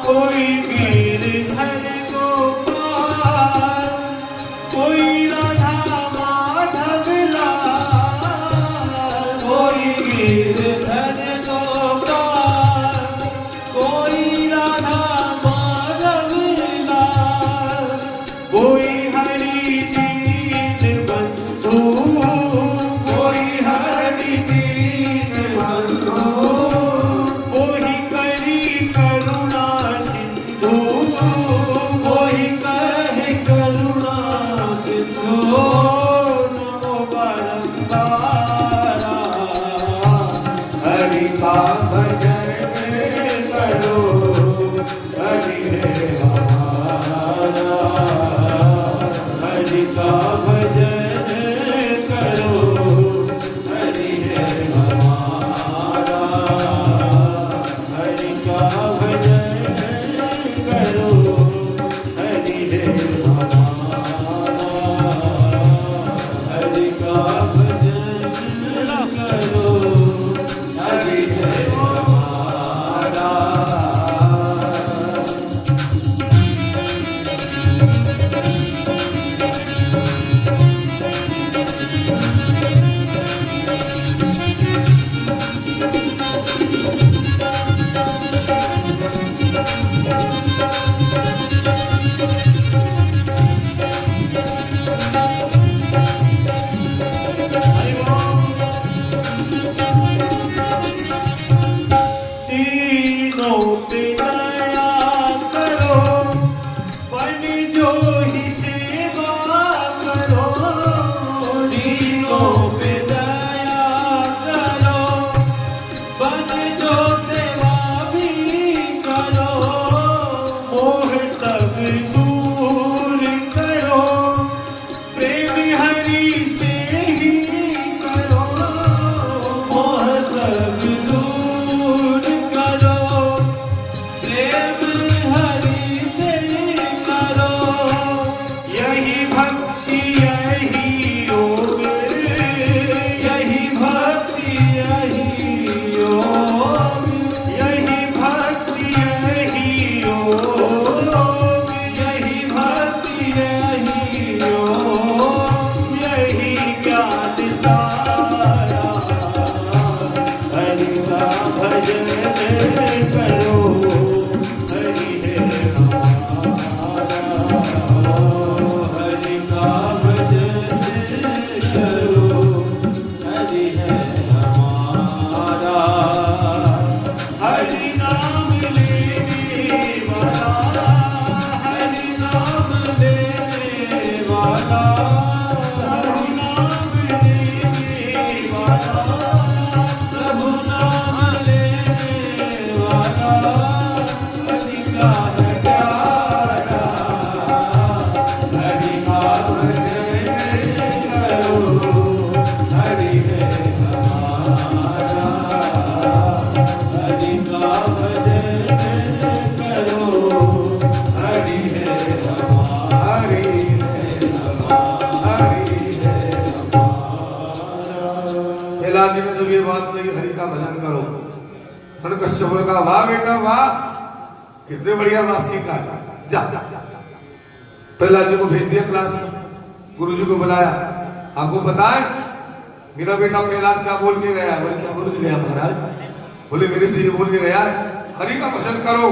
कोई गिरधर गोपाल, कोई राधा माधव लाल, कोई गिरधर गोपाल, कोई राधा माधव लाल, कोई हरि दीन बंधु ये बात कही हरि का भजन करो। हिरण्यकश्यप ने कहा वाह बेटा वाह, कितने बढ़िया बात सीखा, जा। प्रहलाद जी को भेज दिया क्लास में, गुरुजी को बुलाया, आपको पता है मेरा बेटा प्रहलाद क्या बोल के गया? बोले क्या बोल के गया महाराज? बोले मेरे से ये बोल के गया है हरि का भजन करो,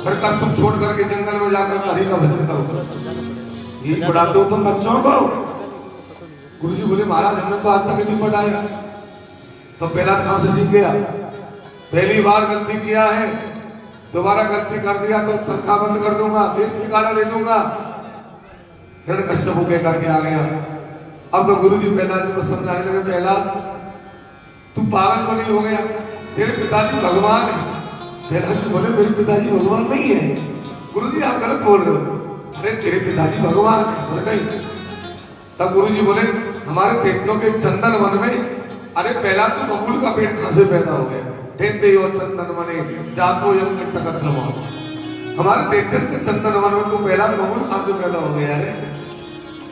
घर का सुख छोड़ करके जंगल में जाकर के हरि का भजन करो। यही पढ़ाते हो तुम बच्चों को? गुरुजी बोले महाराज हमने तो आज तक नहीं पढ़ाया। तो प्रहलाद कहां से सीख गया? पहली बार गलती किया है, दोबारा गलती कर दिया तो तनख्वाह बंद कर दूंगा, देश निकाला ले दूंगा। हिरण्यकश्यप कह करके आ गया। अब तो गुरुजी प्रहलाद जी को समझाने लगे, प्रहलाद तू पागल तो नहीं हो गया? तेरे पिताजी भगवान है। प्रहलाद जी बोले मेरे पिताजी भगवान नहीं है। गुरुजी आप गलत बोल रहे हो। अरे तेरे पिताजी भगवान है। बोले नहीं। तब गुरुजी बोले हमारे देवताओं के चंदन वन में, अरे पहला तो बबूल का पेड़ कहां से पैदा हो गया? देते हो चंदन वने जातो यम कंटकत्रम। हमारे देवता के चंदन वन में तू पहला बबूल कहां से पैदा हो गया? अरे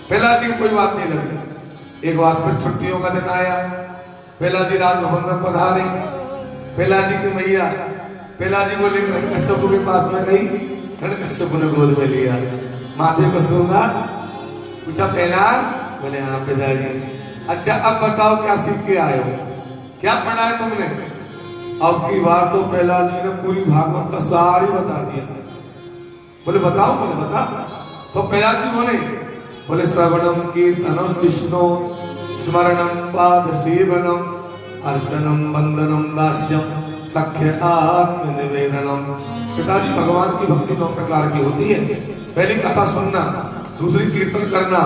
प्रहलाद जी कोई बात नहीं लगी। एक बार फिर छुट्टियों का दिन आया, प्रहलाद जी राजभवन में पधारे। प्रहलाद जी की मैया प्रहलाद जी को लेकर हिरण्यकश्यप के पास में गई। हिरण्यकश्यप ने गोद में लिया, माथे को सूंघा, पूछा प्रहलाद? बोले हाँ पिताजी। अच्छा अब बताओ क्या सीख के आए हो, क्या पढ़ा है तुमने? अब की बार तो प्रहलाद जी ने पूरी भागवत का सार ही बता दिया। बोले बताओ? बोले बता। तो प्रहलाद जी बोले श्रवणम कीर्तनम विष्णु स्मरणम पाद सेवनम अर्चनम वंदनम दास्यम सख्य आत्म निवेदनम। पिताजी भगवान की भक्ति 9 प्रकार की होती है। पहली कथा सुनना, दूसरी कीर्तन करना,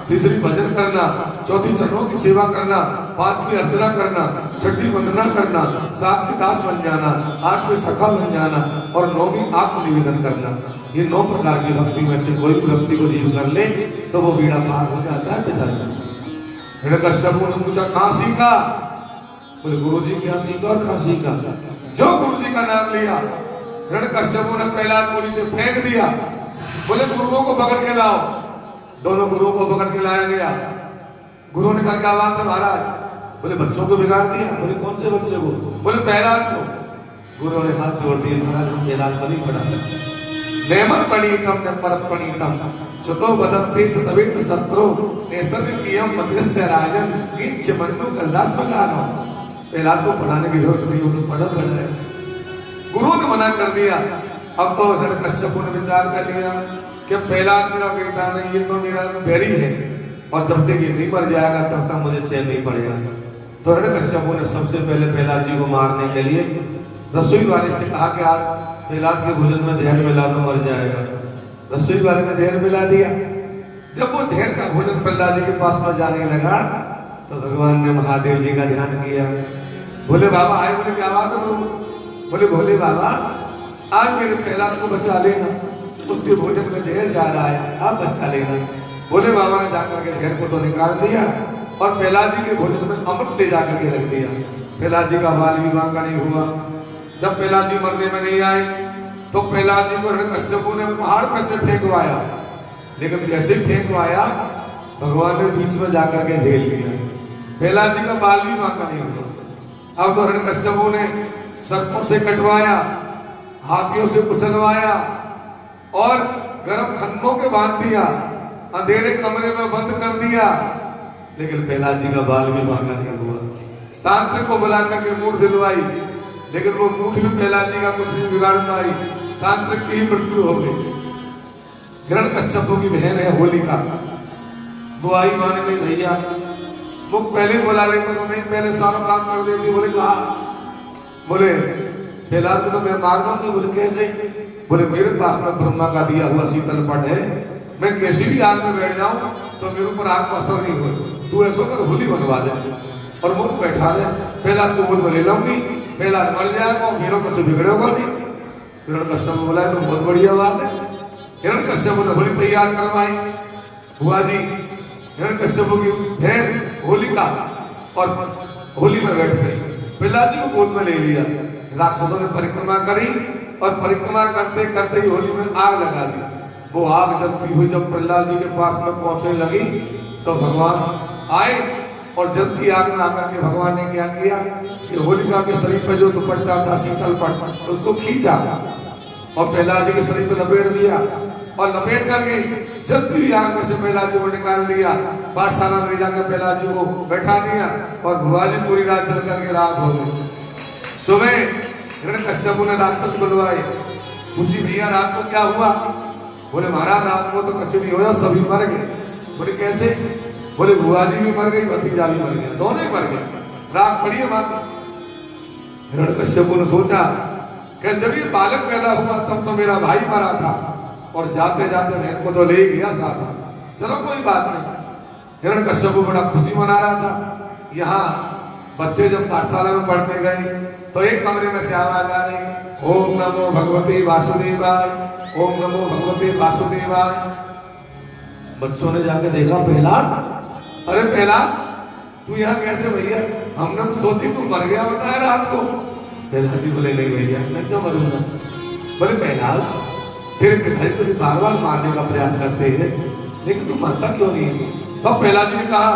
तीसरी भजन करना, चौथी चरणों की सेवा करना, 5वीं अर्चना करना, 6वीं वंदना करना, 7वीं दास बन जाना, 8वीं सखा बन जाना और 9वीं आत्म निवेदन करना। ये 9 प्रकार की भक्ति में से कोई भी भक्ति को जीव कर ले तो वो बीड़ा पार हो जाता है पिताजी। हिरण्यकश्यप ने पूछा कहां सीखा? बोले गुरुजी के यहाँ सीखा। और कहां सीखा? जो गुरुजी का नाम लिया हिरण्यकश्यप ने प्रहलाद को नीचे फेंक दिया। बोले गुरुओं को पकड़ के लाओ। दोनों गुरुओं को पकड़ के लाया गया। गुरु ने कहा क्या बात है महाराज? बोले बच्चों को बिगाड़ दिया। बोले कौन से बच्चे को? बोले प्रहलाद को। गुरु ने हाथ जोड़ दिए, महाराज हम प्रहलाद को नहीं पढ़ा सकते। नेमत प्रणीतम न परत प्रणीतम सुतो बदंते सतवेद शत्रु निसर्ग कियम मध्यस्य राजन नीच मनु कलदास मगानो। प्रहलाद को पढ़ाने की जरूरत नहीं, वो तो पढ़ा है। गुरु ने मना कर दिया। अब तो हिरण्यकश्यप ने विचार कर लिया कि प्रहलाद मेरा बेटा नहीं, ये तो मेरा बैरी है और जब तक ये नहीं मर जाएगा तब तक मुझे चैन नहीं पड़ेगा। तो हिरण्यकश्यप ने सबसे पहले प्रहलाद जी को मारने के लिए रसोई वाले से कहा कि आज प्रहलाद के भोजन में जहर मिला दो, मर जाएगा। रसोई वाले ने जहर मिला दिया। जब वो जहर का भोजन प्रहलाद जी के पास में जाने लगा तो भगवान ने महादेव जी का ध्यान किया। भोले बाबा आए। बोले क्या बात है प्रभु? बोले भोले बाबा आज मेरे प्रहलाद को बचा लेना, उसके भोजन में जहर जा रहा है, आप बचा लेना। भोले बाबा ने जाकर के जहर को तो निकाल दिया और प्रहलाद जी के भोजन में अमृत ले जाकर के रख दिया। प्रहलाद जी का बाल विवाह का नहीं हुआ। जब प्रहलाद जी मरने में नहीं आए तो प्रहलाद जी को हिरण्यकश्यप ने पहाड़ पर से फेंकवाया, लेकिन कैसे फेंकवाया? भगवान ने बीच में जाकर के झेल लिया। प्रहलाद जी का बाल विवाह का नहीं हुआ। अब तो हिरण्यकश्यप ने सर्पों से कटवाया, हाथियों से कुचलवाया और गर्म खंभों के बांध दिया, अंधेरे कमरे में बंद कर दिया, लेकिन प्रहलाद जी का बाल विवाह का नहीं हुआ। तांत्रिक को बुला करके मूठ दिलवाई, लेकिन वो मूठ भी प्रहलाद जी का कुछ नहीं बिगाड़ पाई। तांत्रिक की ही मृत्यु हो गई। हिरण्यकश्यप की बहन है होलिका, वो आई मान गई भैया मुख पहले बुला लेते तो नहीं, पहले सारा काम कर देती। बोले कहा? बोले प्रहलाद को तो मैं मार दूंगी। बोले कैसे? बोले मेरे पास में ब्रह्मा का दिया हुआ शीतल पट है, मैं कैसी भी आग में बैठ जाऊं तो मेरे ऊपर आग का असर नहीं हो। तू ऐसा कर होली बनवा दे और मुझे बैठा दे, प्रहलाद को गोद में ले लाऊंगी, प्रहलाद मर जाएगा और मेरे को बिगड़े होगा नहीं। हिरण्यकश्यप बोला तो बहुत बढ़िया बात है। हिरण्यकश्यप ने होली तैयार करवाई। बुआ जी हिरण्यकश्यप की बहन होलिका और होली में बैठ गई। प्रहलाद जी को गोद में ले लिया। राक्षसों ने परिक्रमा करी और परिक्रमा करते करते ही होली में आग लगा दी। वो आग जलती हुई जब प्रहलाद जी के पास में पहुंचने लगी तो भगवान आए और जल्दी आग में आकर के भगवान ने क्या किया कि होलिका के शरीर पर जो दुपट्टा था शीतल पट उसको खींचा और प्रहलाद जी के शरीर पर लपेट दिया और लपेट करके जल्दी आग में से प्रहलाद जी को निकाल लिया। पाठशाला में जाकर प्रहलाद जी को बैठा दिया और भुआजी पूरी रात जल करके रात हो गई। सुबह हिरण्यकश्यप ने राक्षस बुलवाए, पूछी भैया रात को क्या हुआ? बोले महाराज रात को तो कुछ नहीं हुआ, सभी मर गए। बोले कैसे? बोले भुआजी भी मर गई, भतीजा भी मर गया, दोनों ही मर गए, रात पड़ी है बात। हिरण्यकश्यप ने सोचा कि जब ये बालक पैदा हुआ तब तो मेरा भाई मरा था और जाते जाते बहन को तो ले ही गया साथ, चलो कोई बात नहीं। हिरण्यकश्यप बड़ा खुशी मना रहा था। यहाँ बच्चे जब पाठशाला में पढ़ने गए तो एक कमरे में से आवाज आ रही, ओम नमो भगवते वासुदेवाय, ओम नमो भगवते वासुदेवाय। बच्चों ने जाके देखा, प्रहलाद, अरे प्रहलाद तू यहाँ कैसे भैया? हमने तो सोची तू मर गया बताया रात को। प्रहलाद जी बोले नहीं भैया मैं क्यों मरूंगा। बोले प्रहलाद तेरे पिताजी तुझे बार बार मारने का प्रयास करते हैं लेकिन तू मरता क्यों नहीं है? तो प्रहलाद जी ने कहा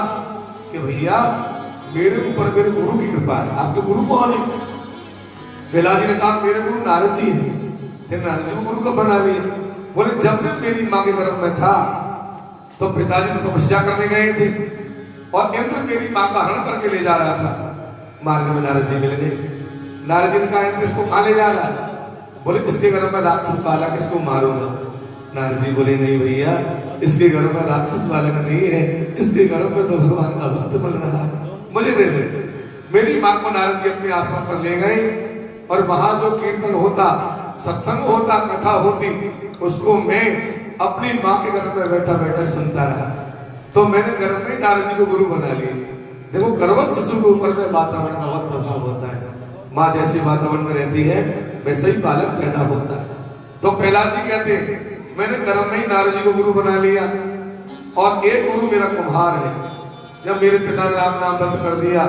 कि भैया मेरे ऊपर मेरे गुरु की कृपा है। आपके गुरु कौन है? प्रहलाद जी ने कहा मेरे गुरु नारद जी हैं। तेरे नारद जी को गुरु कब बना लिए? बोले जब मैं मेरी माँ के गर्भ में था तो पिताजी तो तपस्या करने गए थे और इंद्र मेरी माँ का हरण करके ले जा रहा था। मार्ग में नारद जी मिल गए। नारद जी ने कहा इंद्र इसको खा ले जा रहा है। बोले इसके गर्भ में राक्षस बालक, इसको मारूंगा। नारद जी बोले नहीं भैया इसके गर्भ में राक्षस बालक नहीं है, इसके गर्भ में तो भगवान का भक्त बन रहा है, मुझे दे दे। मेरी माँ को नारद जी अपने आश्रम पर ले गए और वहां जो कीर्तन होता, सत्संग होता, कथा होती, उसको मैं अपनी माँ के गर्भ में बैठा बैठा सुनता रहा। तो मैंने गर्भ में नारद जी को गुरु बना लिया। देखो गर्भस्थ शिशु के ऊपर में वातावरण का बहुत प्रभाव होता है। माँ जैसे वातावरण में रहती है वैसे ही बालक पैदा होता है। तो प्रहलाद जी कहते मैंने गर्भ में ही नारद जी को गुरु बना लिया और एक गुरु मेरा कुम्हार है। जब मेरे पिता ने राम नाम बंद कर दिया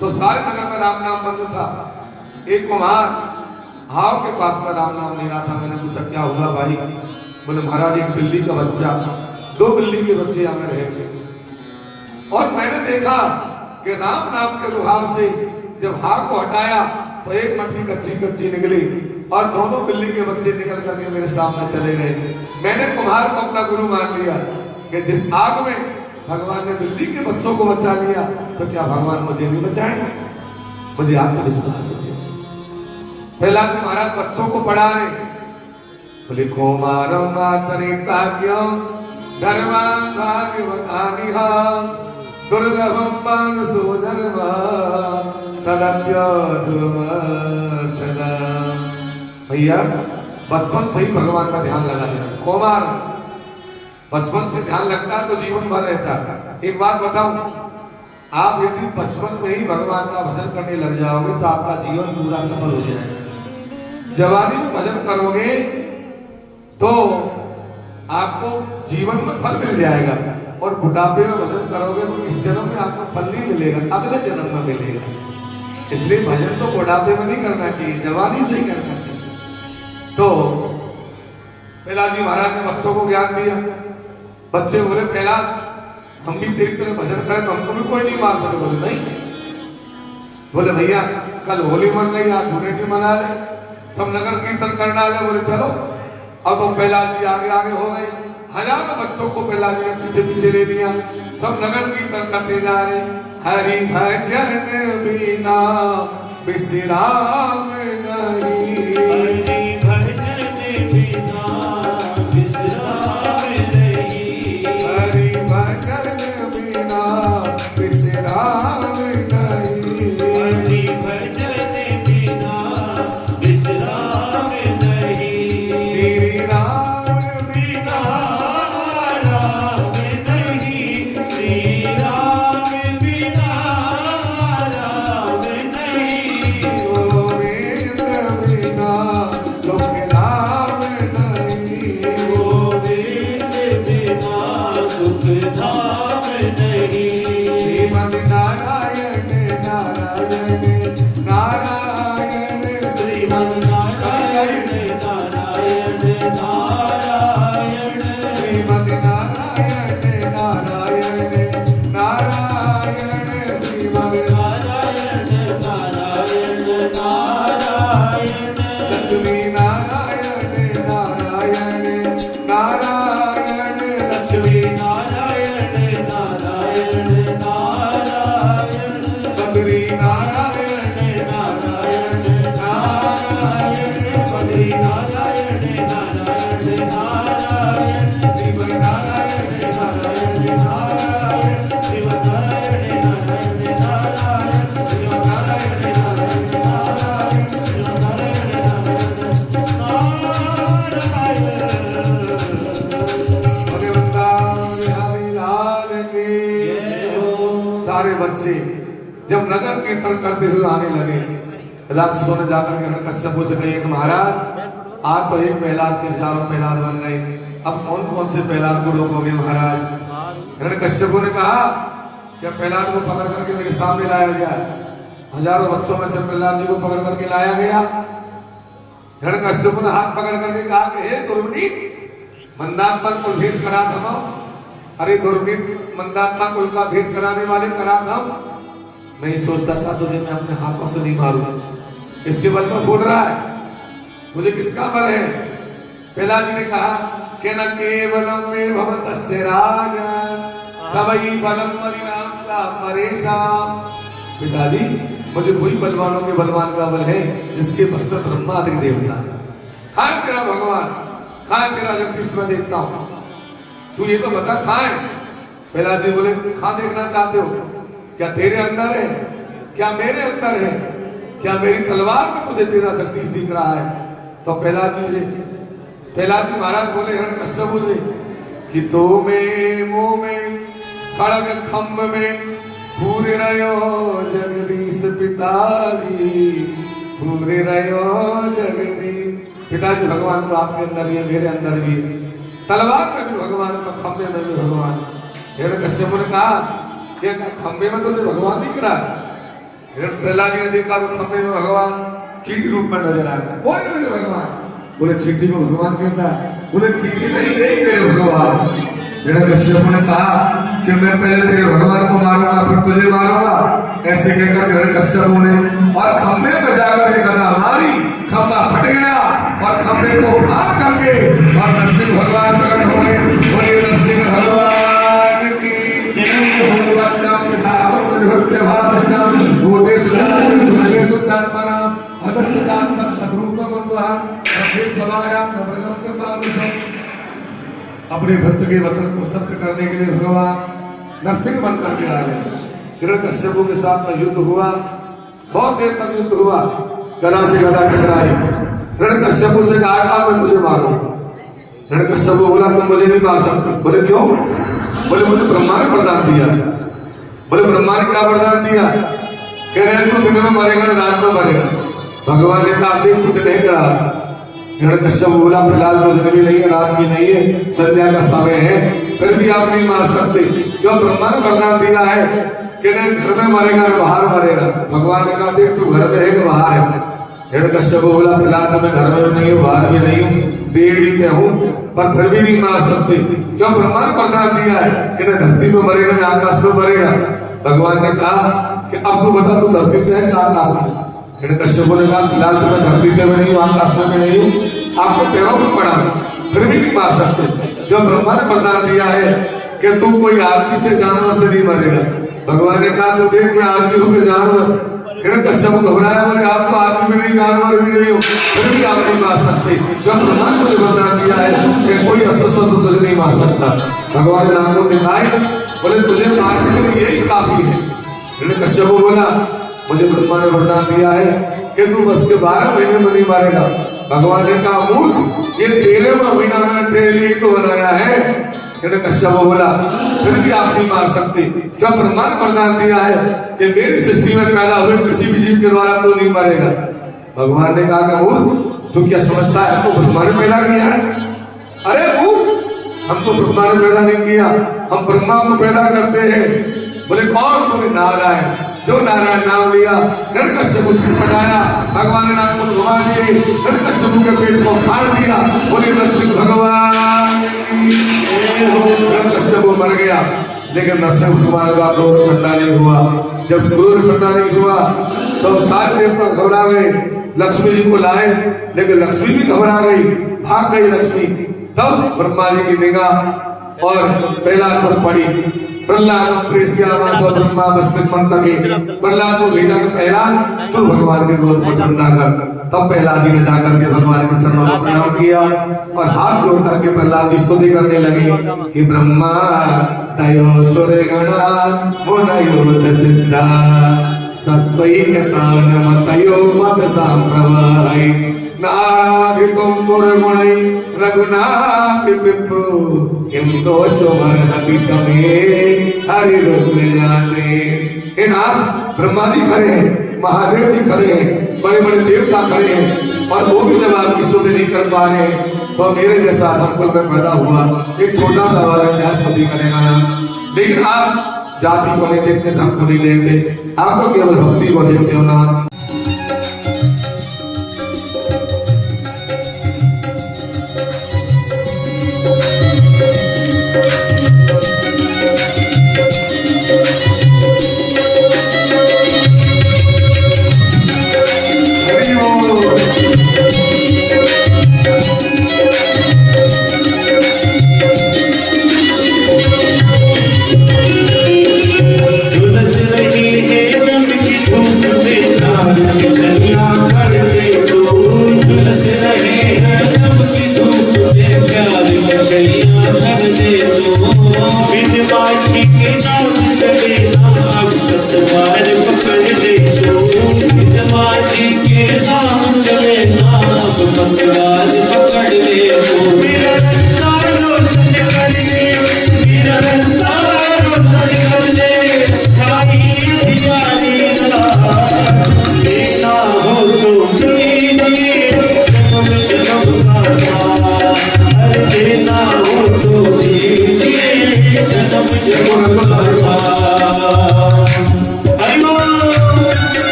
तो सारे नगर में राम नाम बंद था। एक कुम्हार हाव के पास में राम नाम ले रहा था। मैंने पूछा क्या हुआ भाई? बोले महाराज एक बिल्ली का बच्चा, 2 बिल्ली के बच्चे यहाँ में रह गए और मैंने देखा कि राम नाम के प्रभाव से जब हाथ को हटाया तो एक मटकी कच्ची कच्ची निकली और दोनों बिल्ली के बच्चे निकल करके मेरे सामने चले गए। मैंने कुम्हार को अपना गुरु मान लिया कि जिस आग में भगवान ने बिल्ली के बच्चों को बचा लिया तो क्या भगवान मुझे नहीं बचाएंगे? मुझे आत्मविश्वास हो गया। प्रहलाद जी महाराज बच्चों को पढ़ा रहे, बोले कौमारम आचरिता क्यों धर्मान भाग्यवतानिहा दुर्लभम मानुषो धर्मा तदप्य ध्रुवमर्थदा। भैया बचपन से ही भगवान का ध्यान लगा देना। कौमार बचपन से ध्यान लगता है तो जीवन भर रहता है। एक बात बताऊं, आप यदि बचपन में ही भगवान का भजन करने लग जाओगे तो आपका जीवन पूरा सफल हो जाएगा। जवानी में भजन करोगे तो आपको जीवन में फल मिल जाएगा और बुढ़ापे में भजन करोगे तो इस जन्म में आपको फल नहीं मिलेगा, अगले जन्म में मिलेगा। इसलिए भजन तो बुढ़ापे में नहीं करना चाहिए, जवानी से ही करना चाहिए। तो प्रहलाद जी महाराज ने बच्चों को ज्ञान दिया। बच्चे बोले प्रहलाद हम भी तेरी तरह भजन करें तो हमको भी कोई नहीं मार सके। बोले नहीं। बोले भैया कल होली मन गई, आज धूलेटी मना ले, सब नगर कीर्तन कर डाले। बोले चलो। अब तो प्रहलाद जी आगे आगे हो गए। हजारों बच्चों को प्रहलाद जी ने पीछे पीछे ले लिया। सब नगर कीर्तन करते जा रहे। हरि भजन बिना विश्राम नहीं, हरि भजन बिना विश्राम नहीं, हरि भजन बिना विश्राम नहीं, हरि भजन बिना विश्राम नहीं, श्री राम बिना राम नहीं, श्री राम बिना राम नहीं, गोविंद बिना सुख लाभ नहीं, सारे बच्चे जब नगर कीर्तन करते हुए आने लगे, राक्षसों ने जाकर के हिरण्यकश्यप से कहे कि महाराज आज तो एक प्रहलाद के हजारों प्रहलाद बन गए, अब कौन कौन से प्रहलाद को रोकोगे महाराज। हिरण्यकश्यप ने कहा कि प्रहलाद को पकड़ करके मेरे सामने लाया जाए। हजारों बच्चों में से प्रहलाद जी को पकड़ करके लाया गया। हिरण्यकश्यप ने हाथ पकड़ करके कहा कि हे दुर्वनीत मंदात्मा कुल भेद करा धम। अरे दुर्वनीत मंदात्मा कुल का भेद कराने वाले करा धम, मैं ही सोचता था तुझे मैं अपने हाथों से नहीं मारूं, इसके बल पर फूट रहा है, तुझे किसका बल है। प्रहलाद जी ने कहा कि न केवलम में भवतस्य राजन सबई बलम परिणाम चा परेशान। पिताजी मुझे वही बलवानों के बलवान का बल है जिसके बस में ब्रह्मा आदि देवता है। कहाँ तेरा भगवान, कहाँ तेरा जगदीश मैं देखता हूँ, तू ये तो बता कहाँ है। प्रहलाद जी बोले कहाँ देखना चाहते हो, क्या तेरे अंदर है, क्या मेरे अंदर है, क्या मेरी तलवार में तुझे तेरा जगदीश दिख रहा है। तो प्रहलाद जी महाराज बोले हिरण्यकश्यप से कि तो में मुंह में खड़ग खम्भ में पूरे रहो जगदीश पिताजी, पूरे रहो जगदीश। पिताजी भगवान तो आपके अंदर भी है, मेरे अंदर भी है, तलवार में भी भगवान है तो खम्भे में भी भगवान है। हिरण्यकश्यप ने कहा कि खम्भे में तुझे भगवान दिख रहा है। प्रहलाद जी ने देखा तो खम्भे में भगवान चीटी रूप में नजर आ गया। बोले मेरे भगवान, बोले चीटी को भगवान कहता है, बोले चीटी नहीं है तेरे भगवान। हिरण्यकश्यप ने कहा कि मैं पहले तेरे भगवान को मारूंगा फिर तुझे मारूंगा। ऐसे कहकर हिरण्यकश्यप ने और खंभे में जाकर के गदा मारी, खंभा फट गया और खंभे को फाड़ करके और नरसिंह भगवान प्रकट हो गए। बोले नरसिंह भगवान की सत्यम पितामह प्रतिभासितम भूते सुजात सुमले सुजात्मना अदर्शतां तद्रूपमद्वान् रथे समायां नवरगम के मानुषम। अपने भक्त के वचन को सत्य करने के लिए भगवान नरसिंह बन करके आ गए। हिरण्यकश्यप के साथ में युद्ध हुआ, बहुत देर तक युद्ध हुआ, गदा से गदा टकराई। हिरण्यकश्यप से कहा मैं तुझे मारूंगा। हिरण्यकश्यप बोला तुम मुझे नहीं मार सकते। बोले क्यों? बोले मुझे ब्रह्मा ने वरदान दिया। बोले ब्रह्मा ने क्या वरदान दिया? कह रहे तू दिन में मरेगा ना रात में मरेगा। भगवान ने कहा देख तू दिन करा। हिरण्यकश्यप बोला फिलहाल तो दिन भी नहीं है रात भी नहीं है, संध्या का समय है, फिर भी आप नहीं मार सकते। क्यों? ब्रह्मा ने वरदान दिया है कि नहीं घर में मरेगा ना बाहर मरेगा। भगवान ने कहा देख तू घर में है कि बाहर है। हिरण्यकश्यप बोला फिलहाल तो मैं घर में भी नहीं हूँ बाहर भी नहीं हूँ, देड़ी पे हूँ, पर फिर भी नहीं मार सकते। क्यों? ब्रह्मा ने वरदान दिया है कि न धरती में मरेगा न आकाश में मरेगा। भगवान ने कहा कि अब तू बता तू धरती पे है कि आकाश में। हिरण्यकश्यप ने कहा फिलहाल तो मैं धरती पे भी नहीं हूँ आकाश में भी नहीं हूँ, आपके पैरों में पड़ा फिर भी नहीं मार सकते। जो ब्रह्मा ने वरदान दिया है कि तू कोई आदमी से जानवर से नहीं मरेगा। भगवान ने कहा तू देख मैं आदमी हूँ कि जानवर। हिरण्यकश्यप घबराया, बोले आप तो आदमी भी नहीं जानवर भी नहीं हो, फिर भी आप नहीं मार सकते। जब ब्रह्मा ने मुझे वरदान दिया है कि कोई अस्त्र शस्त्र तुझे नहीं मार सकता। भगवान ने नाम दिखाए, बोले तुझे मारने के लिए यही काफी है। हिरण्यकश्यप बोला मुझे ब्रह्मा ने वरदान दिया है कि तू बस के 12 महीने में नहीं मारेगा। भगवान ने कहा मूर्ख ये 13वां महीना मैंने तेरे लिए तो बनाया है। हिरण्यकश्यप बोला फिर भी आप नहीं मार सकते। क्या ब्रह्मा ने वरदान दिया है कि मेरी सृष्टि में पैदा हुए किसी भी जीव के द्वारा तो नहीं मरेगा। भगवान ने कहा कि मूर्ख तू क्या समझता है हमको ब्रह्मा ने पैदा किया है? अरे मूर्ख हमको ब्रह्मा ने पैदा नहीं किया, हम ब्रह्मा को पैदा करते हैं। बोले कौन? बोले नारायण। जो नारायण नाम लिया हिरण्यकश्यप को छटपटाया, भगवान ने नाम को घुमा दिए, हिरण्यकश्यप के पेट को फाड़ दिया। बोले नरसिंह भगवान हिरण्यकश्यप मर गया, लेकिन नरसिंह भगवान का क्रोध ठंडा नहीं हुआ। जब क्रोध ठंडा नहीं हुआ तो सारे देवता घबरा गए, लक्ष्मी जी को लाए लेकिन लक्ष्मी भी घबरा गई, भाग गई लक्ष्मी। तब ब्रह्मा जी की निगाह और प्रहलाद पर पड़ी। प्रहलाद ब्रह्मा प्रहलाद को भेजा कि प्रहलाद तू भगवान के क्रोध को ठंडा कर। तब प्रहलाद जी ने जाकर के भगवान के चरणों में प्रणाम किया और हाथ जोड़ करके प्रहलाद जी स्तुति करने लगे कि ब्रह्मा तयो सुर गणा मुनयोत सिद्धा सत्वैकतानमतयो मत सांप्रवाहै नाराधितुं पुरगुणै रघुनाथ विप्रो किं दोषो अर्हति समे हरिरुद्र जाते। इन आज ब्रह्मा जी खड़े हैं, महादेव जी खड़े हैं, बड़े बड़े देवता खड़े हैं और वो भी जब आपकी स्तुति नहीं कर पा रहे हैं तो मेरे जैसा धर्मकुल में पैदा हुआ एक छोटा सा वाला क्या स्तुति करेगा ना। लेकिन आप जाति को नहीं देखते, धर्म को नहीं देखते, आप तो केवल भक्ति को देखते हो ना।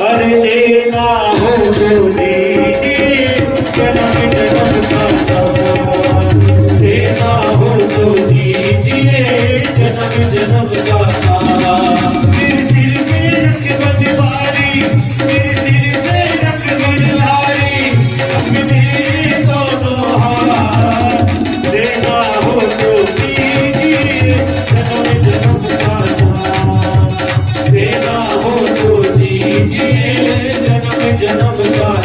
अरे देना हो जो दीजिए जन्म जन्म का देना हो जो दीजिए जन्म जन्म का मेरे सिर पे रख बंदवारी मेरे सिर पे रख बंदवारी जन्म जन्म का